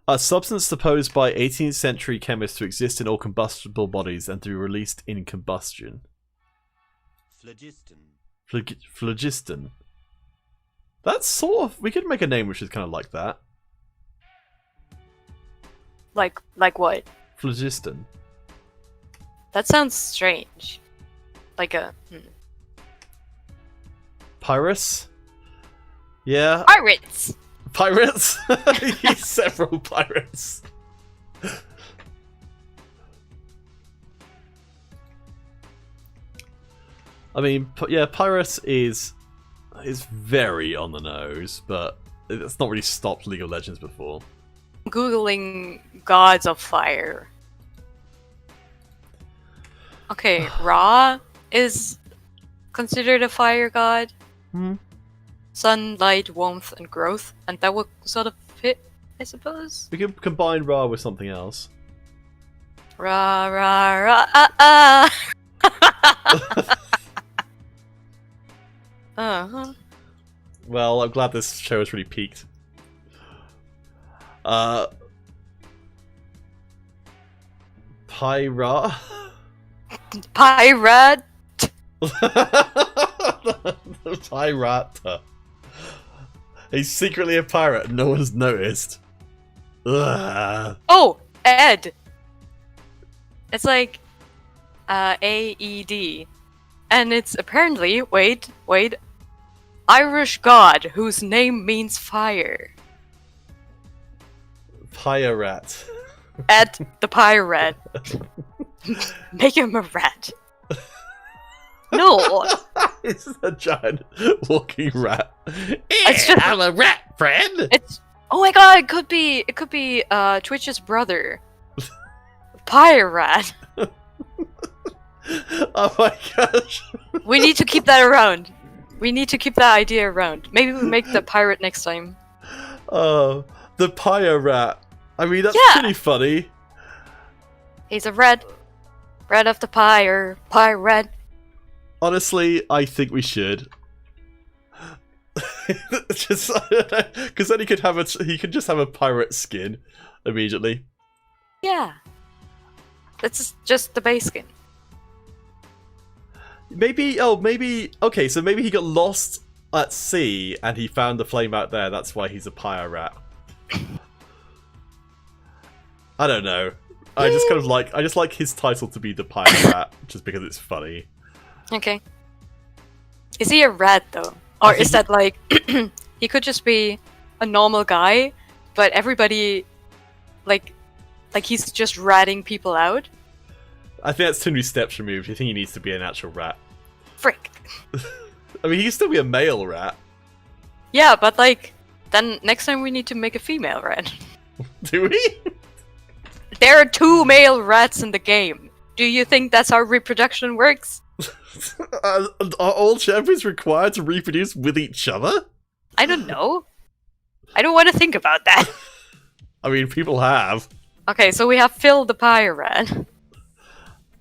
A substance supposed by 18th century chemists to exist in all combustible bodies and to be released in combustion. Phlogiston. That's sort of... We could make a name which is kind of like that. Like what? Phlogiston. That sounds strange. Like a... Pyrrhus? Yeah. Pirates! Pirates? Several pirates. I mean, yeah, Pyrrhus is very on the nose, but it's not really stopped League of Legends before. Googling gods of fire. Okay, Ra is considered a fire god. Sun, light, warmth, and growth, and that would sort of fit, I suppose. We could combine Ra with something else. Ra ra ra ah ah. Uh-huh. Well, I'm glad this show has really peaked. Pyra? Pirate. The pirate. He's secretly a pirate and no one's noticed. Ugh. Oh, Ed. It's like AED. And it's apparently, wait, Irish god whose name means fire. Pirate. Ed the pirate. Make him a rat. No. It's a giant walking rat. It's just, I'm a rat, friend. It's, oh my god, it could be Twitch's brother. Pirate. Oh my gosh. We need to keep that around. We need to keep that idea around. Maybe we make the pirate next time. Oh, the Pyre Rat. I mean, that's pretty funny. He's a red of the pirate. Honestly, I think we should. Just because then he could just have a pirate skin immediately. Yeah. That's just the base skin. Maybe, okay, so maybe he got lost at sea and he found the flame out there, that's why he's a Pyre Rat. I don't know. I just like his title to be the Pyre Rat, just because it's funny. Okay. Is he a rat, though? Or is that like, he could just be a normal guy, but everybody, like he's just ratting people out? I think that's too many steps removed. I think he needs to be an actual rat. Frick. I mean, he can still be a male rat. Yeah, but like, then next time we need to make a female rat. Do we? There are 2 male rats in the game. Do you think that's how reproduction works? Are all champions required to reproduce with each other? I don't know. I don't want to think about that. I mean, people have. Okay, so we have Phil the Pyre Rat.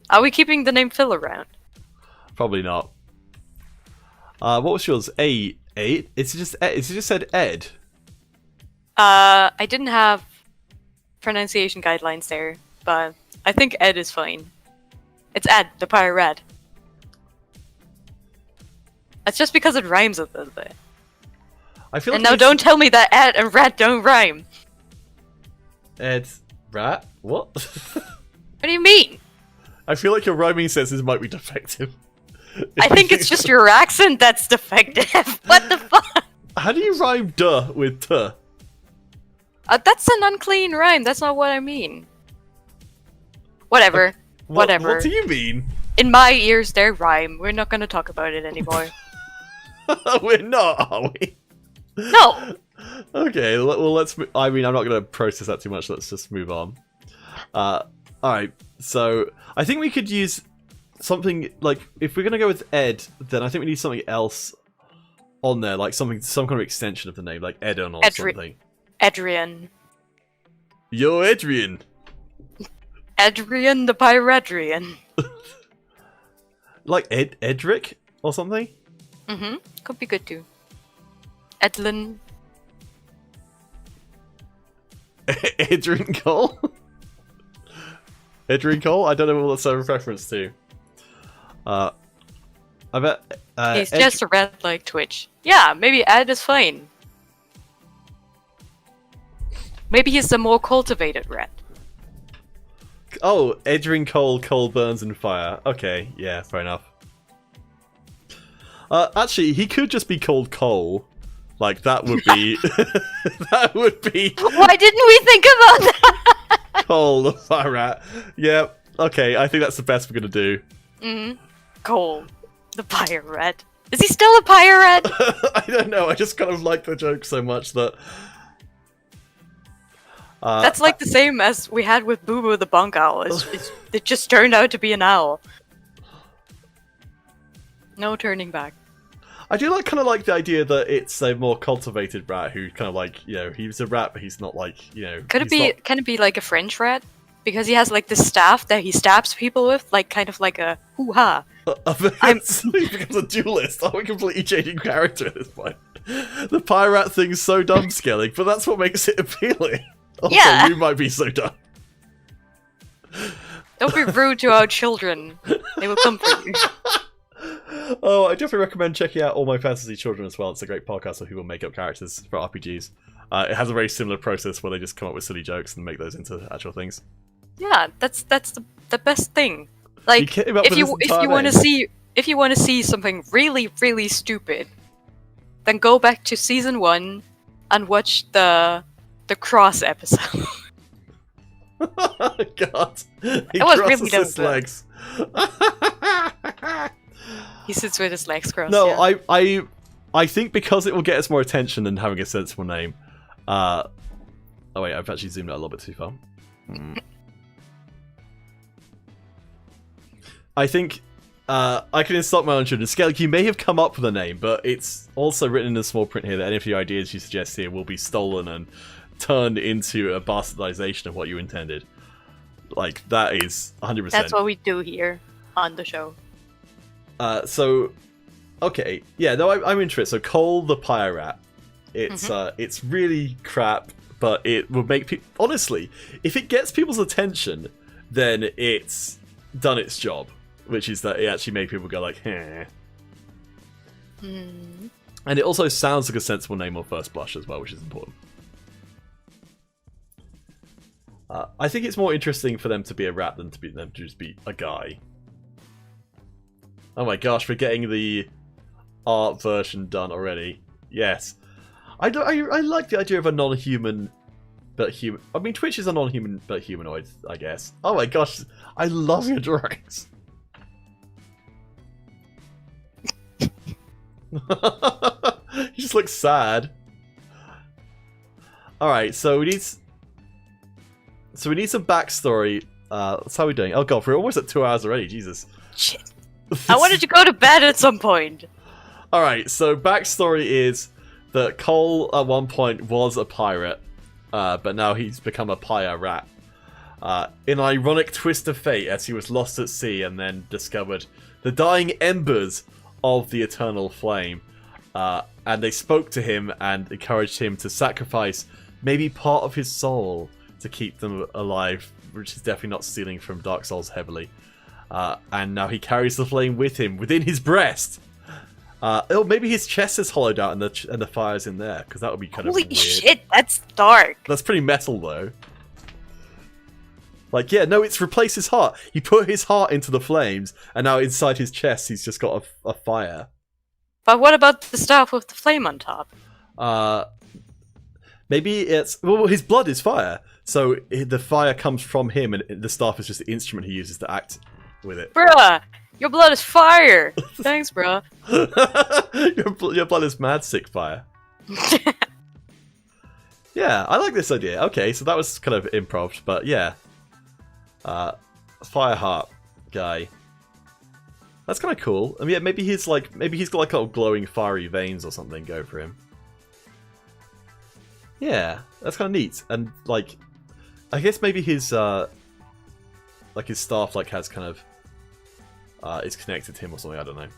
Are we keeping the name Phil around? Probably not. What was yours? It just said Ed. I didn't have pronunciation guidelines there, but I think Ed is fine. It's Ed, the Pyre Rat. It's just because it rhymes a little bit. I feel and like now don't tell me that Ed and Rat don't rhyme. Ed, Rat? What? What do you mean? I feel like your rhyming senses might be defective. I think it's just your accent that's defective. What the fuck? How do you rhyme duh with tuh? That's an unclean rhyme. That's not what I mean. Whatever. Whatever. What do you mean? In my ears, they rhyme. We're not gonna talk about it anymore. We're not, are we? No! Okay, well, let's... I mean, I'm not going to process that too much. Let's just move on. Alright, so I think we could use something, like, if we're going to go with Ed, then I think we need something else on there, like some kind of extension of the name, like Edon or something. Adrian. Yo, Adrian! Adrian the Pyretrian. Like Edric or something? Mm-hmm. Could be good too. Edlin. Adrian Cole? Adrian Cole? I don't know what that's a reference to. I bet... He's just a rat like Twitch. Yeah, maybe Ed is fine. Maybe he's the more cultivated rat. Oh, Adrian Cole, Cole burns in fire. Okay, yeah, fair enough. Actually, he could just be called Cole. Like, that would be... that would be... Why didn't we think about that? Cole, the fire rat. Yeah, okay, I think that's the best we're gonna do. Cole, the Pyre Rat. Is he still a Pyre Rat? I don't know, I just kind of like the joke so much that... That's like the same as we had with Boo Boo the Bunk Owl. It just turned out to be an owl. No turning back. I do kind of like the idea that it's a more cultivated rat who kind of like, you know, he's a rat, but he's not like, you know... Can it be like a French rat? Because he has like this staff that he stabs people with, like kind of like a hoo-ha. He becomes a duelist. I'm a completely changing character at this point. The pirate thing's so dumb-scaling, but that's what makes it appealing. Also, yeah. You might be so dumb. Don't be rude to our children. They will come for you. Oh, I definitely recommend checking out All My Fantasy Children as well. It's a great podcast where people make up characters for RPGs. It has a very similar process where they just come up with silly jokes and make those into actual things. Yeah, that's the if thing. Like, if you want to see something really, really stupid, then go back to season 1 and watch the Cross episode. God, he was crosses really his legs. He sits with his legs crossed. No, yeah. I think because it will get us more attention than having a sensible name. Oh wait, I've actually zoomed out a little bit too far. I think I can insult my own children. Skellig, you may have come up with a name, but it's also written in a small print here that any of the ideas you suggest here will be stolen and turned into a bastardization of what you intended. Like, that is 100%. That's what we do here on the show. So, okay. Yeah, no, I'm interested. So, Cole the Pyrat. It's really crap, but it will make people... Honestly, if it gets people's attention, then it's done its job. Which is that it actually made people go like, "Heh." And it also sounds like a sensible name on first blush as well, which is important. I think it's more interesting for them to be a rat than them to just be a guy. Oh my gosh, we're getting the art version done already. Yes. I like the idea of a non-human but human. I mean, Twitch is a non-human but humanoid, I guess. Oh my gosh, I love your drawings. He just looks sad. Alright, so we need some backstory. That's how we're doing. Oh god, we're almost at 2 hours already, Jesus. Shit. I wanted to go to bed at some point. Alright, so backstory is that Cole at one point was a pirate, but now he's become a pyre-rat. In an ironic twist of fate, as he was lost at sea and then discovered the dying embers of the eternal flame, and they spoke to him and encouraged him to sacrifice maybe part of his soul to keep them alive, which is definitely not stealing from Dark Souls heavily. And now he carries the flame with him within his breast. Oh, maybe his chest is hollowed out and the fire's in there, because that would be kind of weird. Holy shit, that's dark. That's pretty metal though. Like, yeah, no, it's replaced his heart. He put his heart into the flames, and now inside his chest he's just got a fire. But what about the stuff with the flame on top? Maybe it's... Well, his blood is fire, so the fire comes from him, and the staff is just the instrument he uses to act with it. Bruh! Your blood is fire! Thanks, bruh. Your blood is mad sick fire. Yeah, I like this idea. Okay, so that was kind of improv, but yeah. Fireheart guy. That's kind of cool. I mean, yeah, maybe he's got like little glowing fiery veins or something go for him. Yeah, that's kind of neat. And like, I guess maybe his like his staff like has kind of is connected to him or something. I don't know.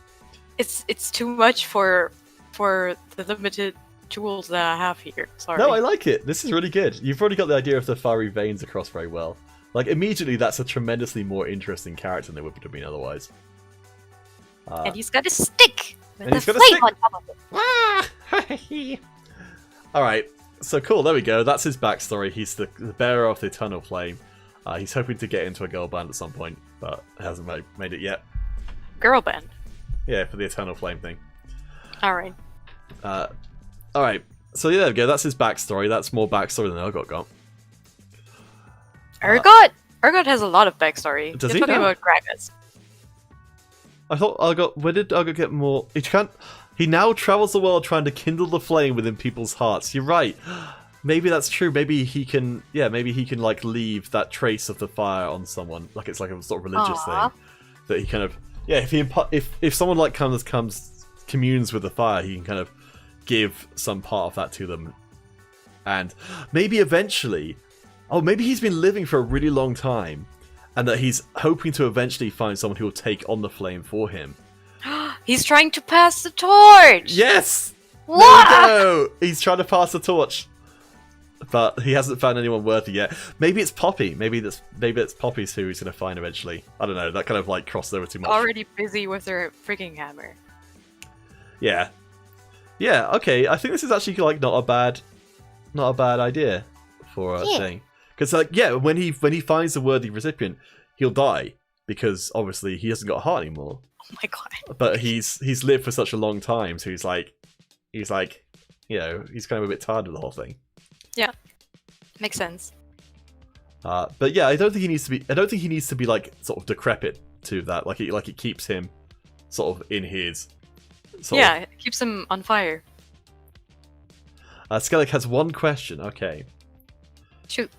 It's too much for the limited tools that I have here. Sorry. No, I like it. This is really good. You've already got the idea of the fiery veins across very well. Like, immediately, that's a tremendously more interesting character than it would have been otherwise. And he's got a stick! With And a he's got a flame stick! on top of it. Alright, so cool, there we go. That's his backstory. He's the bearer of the Eternal Flame. He's hoping to get into a girl band at some point, but hasn't made it yet. Girl band. Yeah, for the Eternal Flame thing. Alright. Alright, so yeah, there we go. That's his backstory. That's more backstory than Urgot got. Urgot has a lot of backstory. Does You're he talking now? about Gragas. I thought Urgot... Where did Urgot get more... He now travels the world trying to kindle the flame within people's hearts. You're right. Maybe that's true. Maybe he can... Yeah, maybe he can, like, leave that trace of the fire on someone. Like, it's like a sort of religious thing. That he kind of... Yeah, if someone, like, communes with the fire, he can kind of give some part of that to them. And maybe eventually... Oh, maybe he's been living for a really long time, and that he's hoping to eventually find someone who will take on the flame for him. He's trying to pass the torch! Yes! What? There we go! He's trying to pass the torch. But he hasn't found anyone worthy yet. Maybe it's Poppy. Maybe it's Poppy's who he's going to find eventually. I don't know, that kind of like crossed over too much. Already busy with her freaking hammer. Yeah. Yeah, okay. I think this is actually like not a bad idea for a thing. Because, like, yeah, when he finds the worthy recipient, he'll die because obviously he hasn't got a heart anymore. Oh my god! But he's lived for such a long time, so he's like, you know, he's kind of a bit tired of the whole thing. Yeah, makes sense. But yeah, I don't think he needs to be like sort of decrepit to that. Like it keeps him sort of in his. It keeps him on fire. Skellig has one question. Okay. Shoot.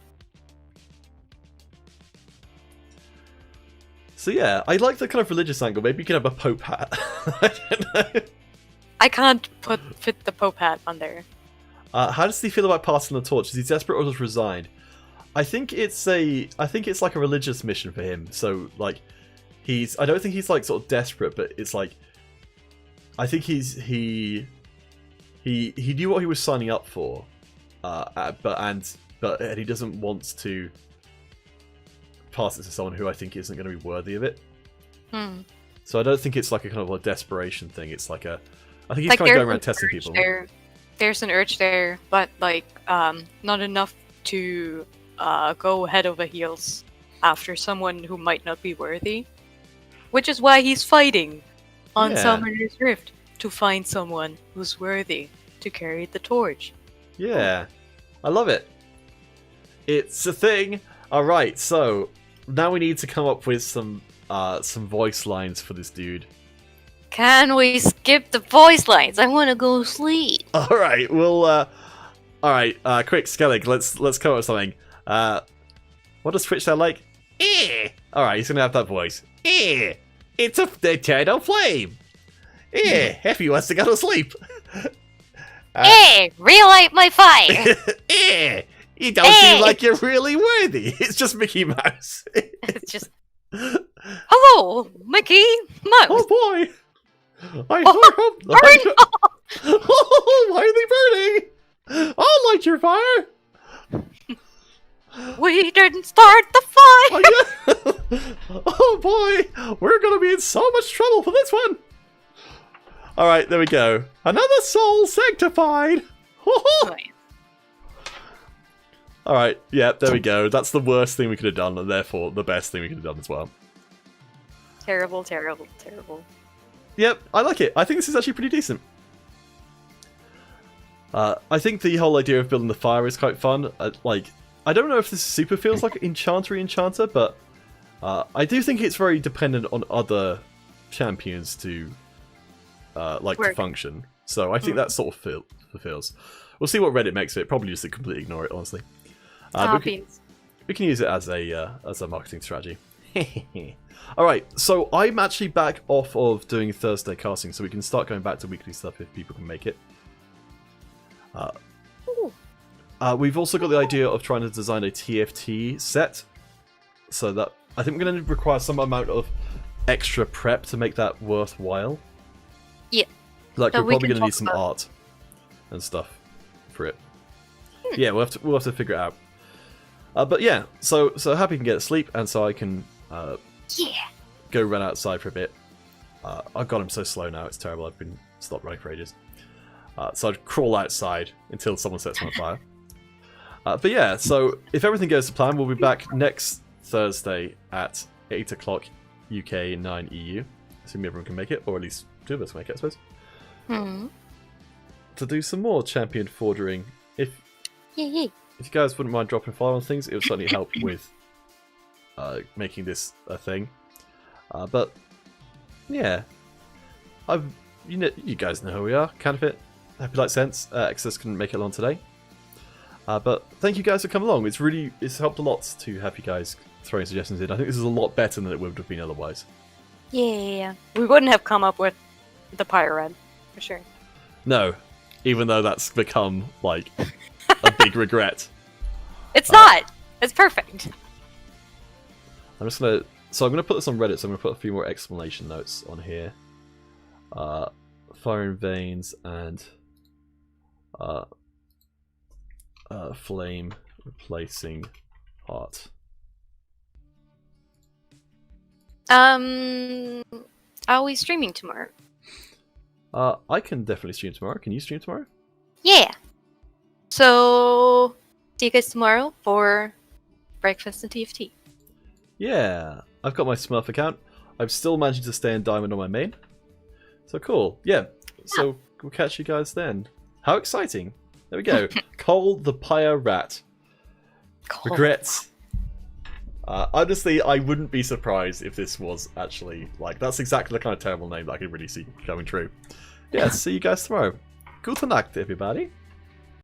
So yeah, I like the kind of religious angle. Maybe you can have a Pope hat. I don't know. I can't fit the Pope hat on there. How does he feel about passing the torch? Is he desperate or just resigned? I think it's like a religious mission for him. So like, I don't think he's like sort of desperate, but it's like, I think he knew what he was signing up for, but he doesn't want to pass it to someone who I think isn't going to be worthy of it. So I don't think it's like a kind of a desperation thing. It's like I think he's like kind of going around testing people. There's an urge there, but like not enough to go head over heels after someone who might not be worthy. Which is why he's fighting on Summoner's Rift, to find someone who's worthy to carry the torch. Yeah, I love it. It's a thing. All right, so now we need to come up with some voice lines for this dude. Can we skip the voice lines? I want to go sleep. All right, all right, quick, Skellig, let's come up with something. What does Twitch sound like? All right, he's gonna have that voice. It's a eternal flame. Heffy wants to go to sleep. Relight my fire. You don't seem like you're really worthy. It's just Mickey Mouse. It's just, hello, Mickey Mouse. Oh boy. I hope. Oh, why are they burning? I'll light your fire. We didn't start the fire. Oh, yeah. Oh boy, we're gonna be in so much trouble for this one. All right, there we go. Another soul sanctified. All right, yeah, there we go. That's the worst thing we could have done, and therefore the best thing we could have done as well. Terrible, terrible, terrible. Yep, I like it. I think this is actually pretty decent. I think the whole idea of building the fire is quite fun. Like, I don't know if this super feels like Enchanter, but I do think it's very dependent on other champions to to function. So I think that sort of fulfills. We'll see what Reddit makes of it. Probably just to completely ignore it, honestly. We can use it as a marketing strategy. All right, so I'm actually back off of doing Thursday casting, so we can start going back to weekly stuff if people can make it. We've also got the idea of trying to design a TFT set, so that I think we're going to require some amount of extra prep to make that worthwhile. Yeah. Like, we're probably going to need some art and stuff for it. Yeah, we'll have to figure it out. But yeah, so Happy can get sleep, and so I can go run outside for a bit. Oh god, I'm so slow now, it's terrible. I've been stopped running for ages. So I'd crawl outside until someone sets me on fire. But yeah, so if everything goes to plan, we'll be back next Thursday at 8 o'clock UK, 9 EU. Assuming everyone can make it, or at least two of us can make it, I suppose. To do some more champion fordering. If you guys wouldn't mind dropping a follow on things, it would certainly help with making this a thing. But yeah, you guys know who we are. Counterfeit, Happy Light Sense. Exodus couldn't make it along today, but thank you guys for coming along. It's helped a lot to have you guys throwing suggestions in. I think this is a lot better than it would have been otherwise. Yeah, we wouldn't have come up with the Pyro for sure. No, even though that's become like a big regret. It's not. It's perfect. I'm gonna put this on Reddit. So I'm gonna put a few more explanation notes on here. Fire in veins and flame replacing heart. Are we streaming tomorrow? I can definitely stream tomorrow. Can you stream tomorrow? Yeah. So, see you guys tomorrow for breakfast and TFT. Yeah, I've got my Smurf account. I'm still managing to stay in Diamond on my main. So cool. Yeah, so we'll catch you guys then. How exciting. There we go. Cole the Pyre Rat. Regrets. Honestly, I wouldn't be surprised if this was actually, like, that's exactly the kind of terrible name that I could really see coming true. Yeah, see you guys tomorrow. Gute Nacht, everybody.